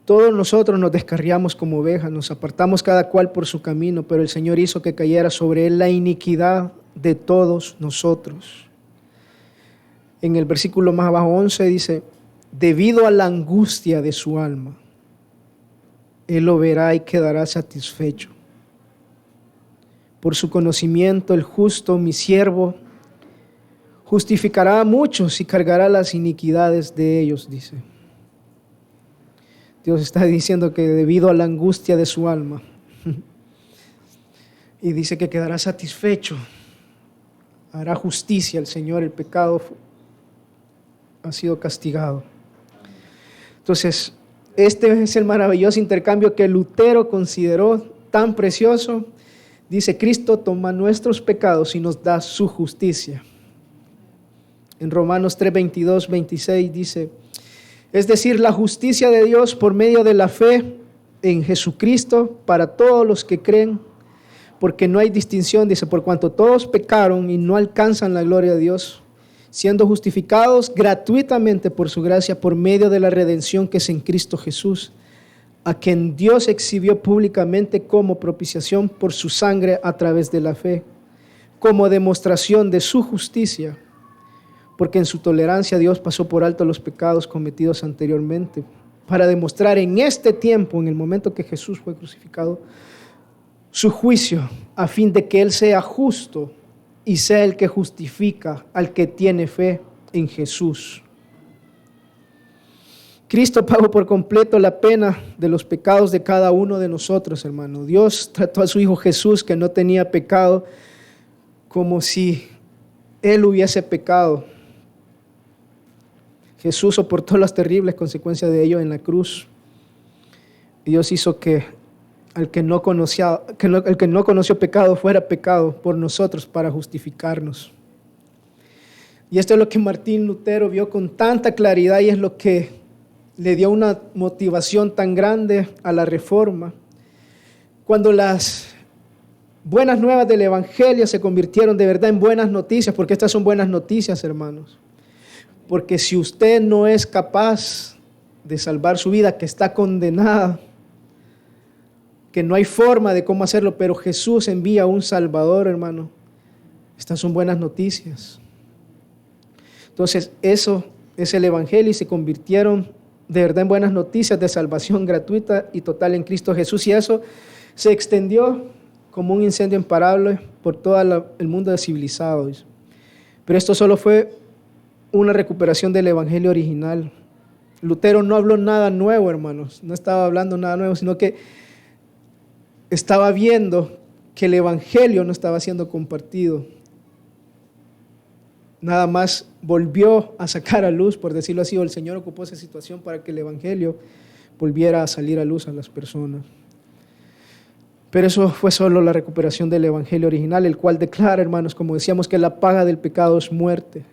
Todos nosotros nos descarriamos como ovejas, nos apartamos cada cual por su camino, pero el Señor hizo que cayera sobre Él la iniquidad de todos nosotros. En el versículo más abajo, 11, dice, debido a la angustia de su alma, Él lo verá y quedará satisfecho. Por su conocimiento, el justo, mi siervo, justificará a muchos y cargará las iniquidades de ellos, dice. Dios está diciendo que debido a la angustia de su alma, y dice que quedará satisfecho, hará justicia al Señor, el pecado ha sido castigado. Entonces, este es el maravilloso intercambio que Lutero consideró tan precioso. Dice, Cristo toma nuestros pecados y nos da su justicia. En Romanos 3, 22, 26 dice, es decir, la justicia de Dios por medio de la fe en Jesucristo para todos los que creen, porque no hay distinción, dice, por cuanto todos pecaron y no alcanzan la gloria de Dios, siendo justificados gratuitamente por su gracia por medio de la redención que es en Cristo Jesús, a quien Dios exhibió públicamente como propiciación por su sangre a través de la fe, como demostración de su justicia, porque en su tolerancia Dios pasó por alto los pecados cometidos anteriormente, para demostrar en este tiempo, en el momento que Jesús fue crucificado, su juicio, a fin de que Él sea justo y sea el que justifica al que tiene fe en Jesús. Cristo pagó por completo la pena de los pecados de cada uno de nosotros, hermano. Dios trató a su Hijo Jesús, que no tenía pecado, como si Él hubiese pecado. Jesús soportó las terribles consecuencias de ello en la cruz. Dios hizo que el que no conoció pecado fuera pecado por nosotros para justificarnos. Y esto es lo que Martín Lutero vio con tanta claridad y es lo que le dio una motivación tan grande a la reforma. Cuando las buenas nuevas del Evangelio se convirtieron de verdad en buenas noticias, porque estas son buenas noticias, hermanos. Porque si usted no es capaz de salvar su vida, que está condenada, que no hay forma de cómo hacerlo, pero Jesús envía a un Salvador, hermano. Estas son buenas noticias. Entonces, eso es el Evangelio y se convirtieron de verdad en buenas noticias de salvación gratuita y total en Cristo Jesús. Y eso se extendió como un incendio imparable por todo el mundo civilizado. Pero esto solo fue una recuperación del Evangelio original. Lutero no habló nada nuevo, hermanos. No estaba hablando nada nuevo, sino que estaba viendo que el Evangelio no estaba siendo compartido. Nada más volvió a sacar a luz, por decirlo así, o el Señor ocupó esa situación para que el Evangelio volviera a salir a luz a las personas. Pero eso fue solo la recuperación del Evangelio original, el cual declara, hermanos, como decíamos, que la paga del pecado es muerte,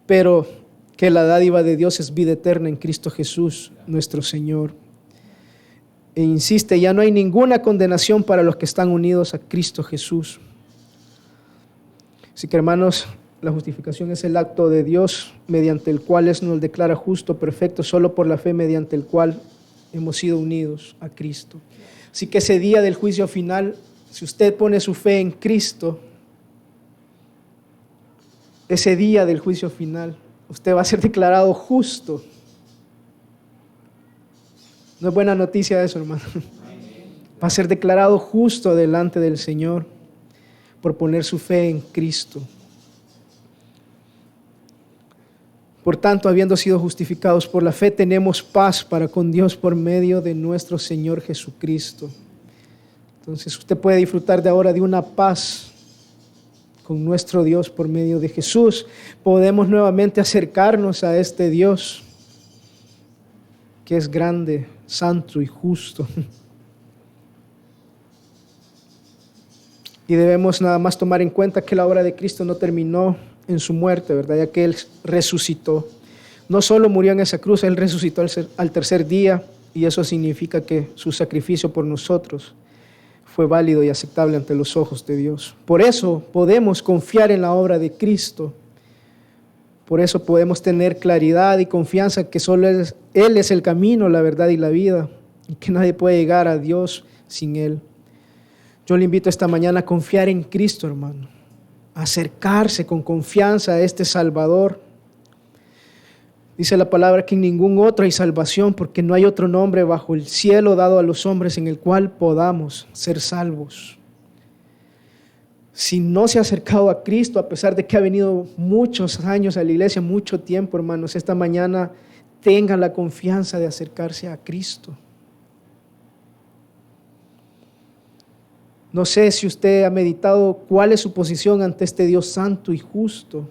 pero que la dádiva de Dios es vida eterna en Cristo Jesús, nuestro Señor. E insiste, ya no hay ninguna condenación para los que están unidos a Cristo Jesús. Así que, hermanos, la justificación es el acto de Dios mediante el cual Él nos declara justo, perfecto, solo por la fe mediante el cual hemos sido unidos a Cristo. Así que ese día del juicio final, si usted pone su fe en Cristo, ese día del juicio final, usted va a ser declarado justo. No es buena noticia eso, hermano. Va a ser declarado justo delante del Señor por poner su fe en Cristo. Por tanto, habiendo sido justificados por la fe, tenemos paz para con Dios por medio de nuestro Señor Jesucristo. Entonces, usted puede disfrutar de ahora de una paz con nuestro Dios por medio de Jesús. Podemos nuevamente acercarnos a este Dios que es grande, santo y justo. Y debemos nada más tomar en cuenta que la obra de Cristo no terminó en su muerte, ¿verdad? Ya que Él resucitó. No solo murió en esa cruz, Él resucitó al tercer día, y eso significa que su sacrificio por nosotros fue válido y aceptable ante los ojos de Dios. Por eso podemos confiar en la obra de Cristo. Por eso podemos tener claridad y confianza que solo Él es el camino, la verdad y la vida, y que nadie puede llegar a Dios sin Él. Yo le invito esta mañana a confiar en Cristo, hermano, a acercarse con confianza a este Salvador. Dice la palabra que en ningún otro hay salvación, porque no hay otro nombre bajo el cielo dado a los hombres en el cual podamos ser salvos. Si no se ha acercado a Cristo, a pesar de que ha venido muchos años a la iglesia, mucho tiempo, hermanos, esta mañana tenga la confianza de acercarse a Cristo. No sé si usted ha meditado cuál es su posición ante este Dios santo y justo.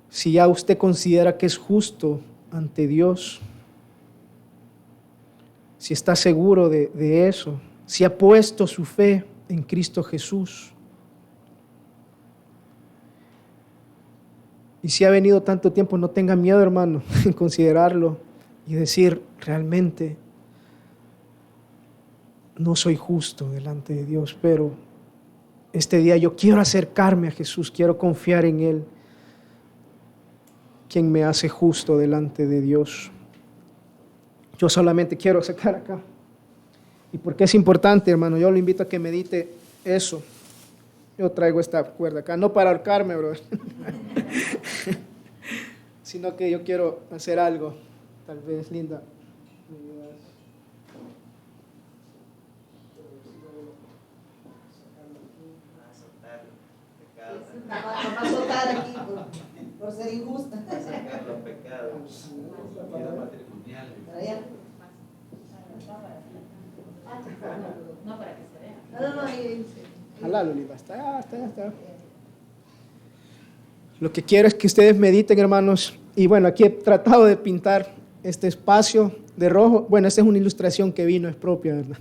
Si ya usted considera que es justo ante Dios, si está seguro de eso, si ha puesto su fe en Cristo Jesús. Y si ha venido tanto tiempo, no tenga miedo, hermano, en considerarlo y decir, realmente no soy justo delante de Dios, pero este día yo quiero acercarme a Jesús, quiero confiar en Él, quien me hace justo delante de Dios. Yo solamente quiero sacar acá. ¿Y por qué es importante, hermano? Yo lo invito a que medite eso. Yo traigo esta cuerda acá, no para ahorcarme, bro, sino que yo quiero hacer algo. Tal vez, Linda, me ayudas. Va a soltar aquí por ser injusta. Sacar los pecados, vida matrimonial. No, para que se vea. No, ahí. Jalalo, Linda, está. Lo que quiero es que ustedes mediten, hermanos. Y bueno, aquí he tratado de pintar este espacio de rojo. Bueno, esta es una ilustración que vino, es propia, ¿verdad?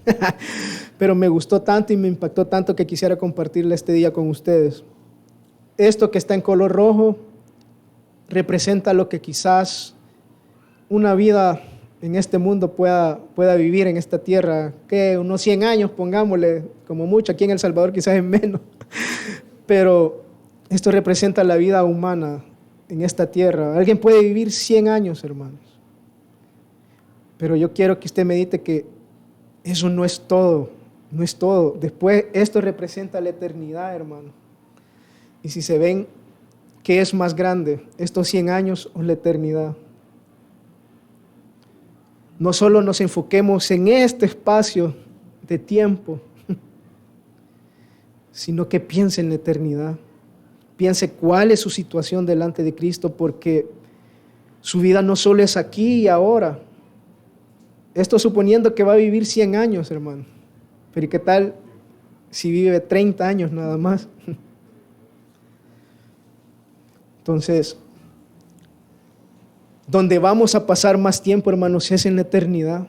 Pero me gustó tanto y me impactó tanto que quisiera compartirla este día con ustedes. Esto que está en color rojo representa lo que quizás una vida en este mundo pueda vivir en esta tierra, que unos 100 años, pongámosle, como mucho, aquí en El Salvador quizás es menos, pero esto representa la vida humana en esta tierra. Alguien puede vivir 100 años, hermanos, pero yo quiero que usted medite que eso no es todo, no es todo. Después, esto representa la eternidad, hermano. Y si se ven, ¿qué es más grande, estos 100 años o la eternidad? No solo nos enfoquemos en este espacio de tiempo, sino que piense en la eternidad. Piense cuál es su situación delante de Cristo, porque su vida no solo es aquí y ahora. Esto suponiendo que va a vivir 100 años, hermano. Pero ¿y qué tal si vive 30 años nada más? Entonces, donde vamos a pasar más tiempo, hermanos, es en la eternidad.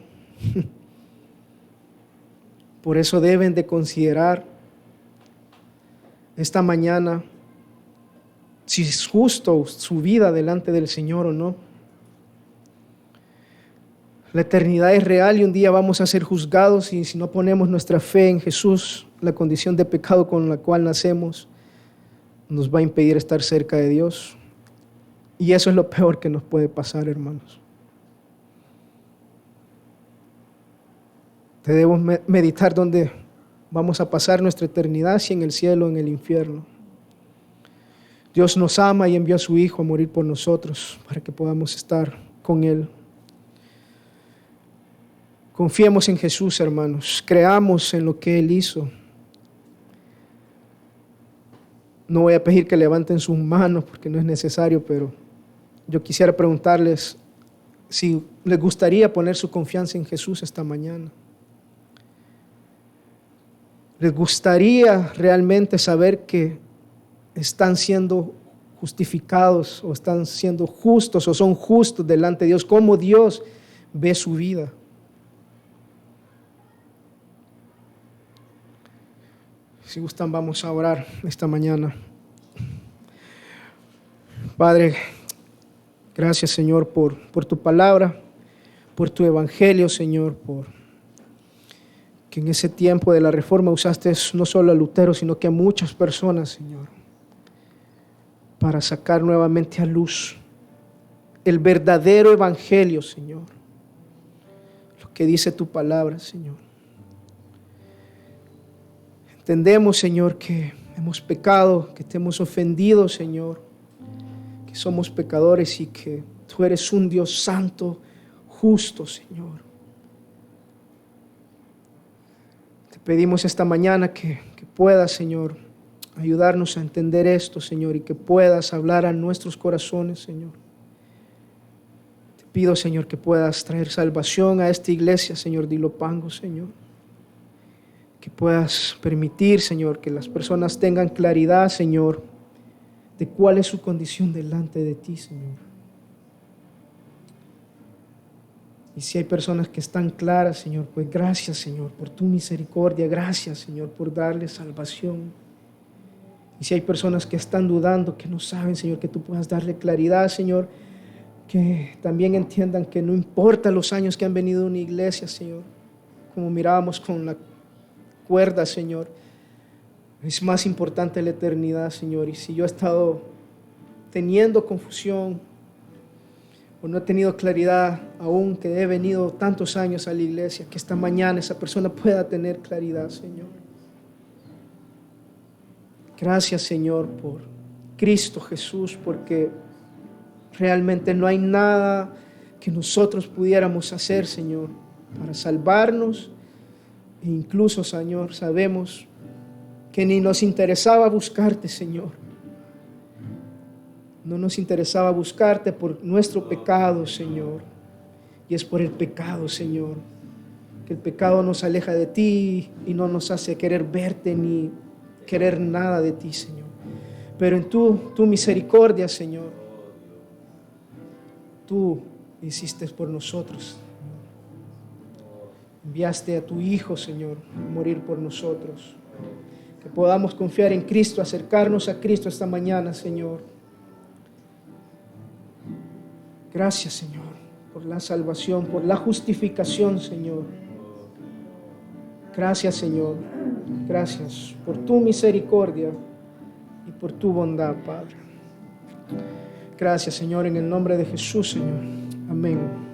Por eso deben de considerar esta mañana si es justo su vida delante del Señor o no. La eternidad es real y un día vamos a ser juzgados, y si no ponemos nuestra fe en Jesús, la condición de pecado con la cual nacemos nos va a impedir estar cerca de Dios. Y eso es lo peor que nos puede pasar, hermanos. Debemos meditar dónde vamos a pasar nuestra eternidad, si en el cielo o en el infierno. Dios nos ama y envió a su Hijo a morir por nosotros para que podamos estar con Él. Confiemos en Jesús, hermanos. Creamos en lo que Él hizo. No voy a pedir que levanten sus manos porque no es necesario, pero yo quisiera preguntarles si les gustaría poner su confianza en Jesús esta mañana. ¿Les gustaría realmente saber que están siendo justificados o están siendo justos o son justos delante de Dios? ¿Cómo Dios ve su vida? Si gustan, vamos a orar esta mañana. Padre, gracias, Señor, por tu palabra, por tu evangelio, Señor, por que en ese tiempo de la Reforma usaste no solo a Lutero, sino que a muchas personas, Señor, para sacar nuevamente a luz el verdadero evangelio, Señor, lo que dice tu palabra, Señor. Entendemos, Señor, que hemos pecado, que te hemos ofendido, Señor, que somos pecadores y que tú eres un Dios santo, justo, Señor. Te pedimos esta mañana que puedas, Señor, ayudarnos a entender esto, Señor, y que puedas hablar a nuestros corazones, Señor. Te pido, Señor, que puedas traer salvación a esta iglesia, Señor, de Ilopango, Señor. Que puedas permitir, Señor, que las personas tengan claridad, Señor, de cuál es su condición delante de ti, Señor. Y si hay personas que están claras, Señor, pues gracias, Señor, por tu misericordia. Gracias, Señor, por darles salvación. Y si hay personas que están dudando, que no saben, Señor, que tú puedas darle claridad, Señor, que también entiendan que no importa los años que han venido a una iglesia, Señor, como mirábamos con la cuerda, Señor, es más importante la eternidad, Señor. Y si yo he estado teniendo confusión o no he tenido claridad aún que he venido tantos años a la iglesia, que esta mañana esa persona pueda tener claridad, Señor. Gracias, Señor, por Cristo Jesús, porque realmente no hay nada que nosotros pudiéramos hacer, Señor, para salvarnos. E incluso, Señor, sabemos que ni nos interesaba buscarte, Señor. No nos interesaba buscarte por nuestro pecado, Señor. Y es por el pecado, Señor, que el pecado nos aleja de ti y no nos hace querer verte ni querer nada de ti, Señor. Pero en tu misericordia, Señor, tú hiciste por nosotros. Enviaste a tu Hijo, Señor, a morir por nosotros. Que podamos confiar en Cristo, acercarnos a Cristo esta mañana, Señor. Gracias, Señor, por la salvación, por la justificación, Señor. Gracias, Señor. Gracias por tu misericordia y por tu bondad, Padre. Gracias, Señor, en el nombre de Jesús, Señor. Amén.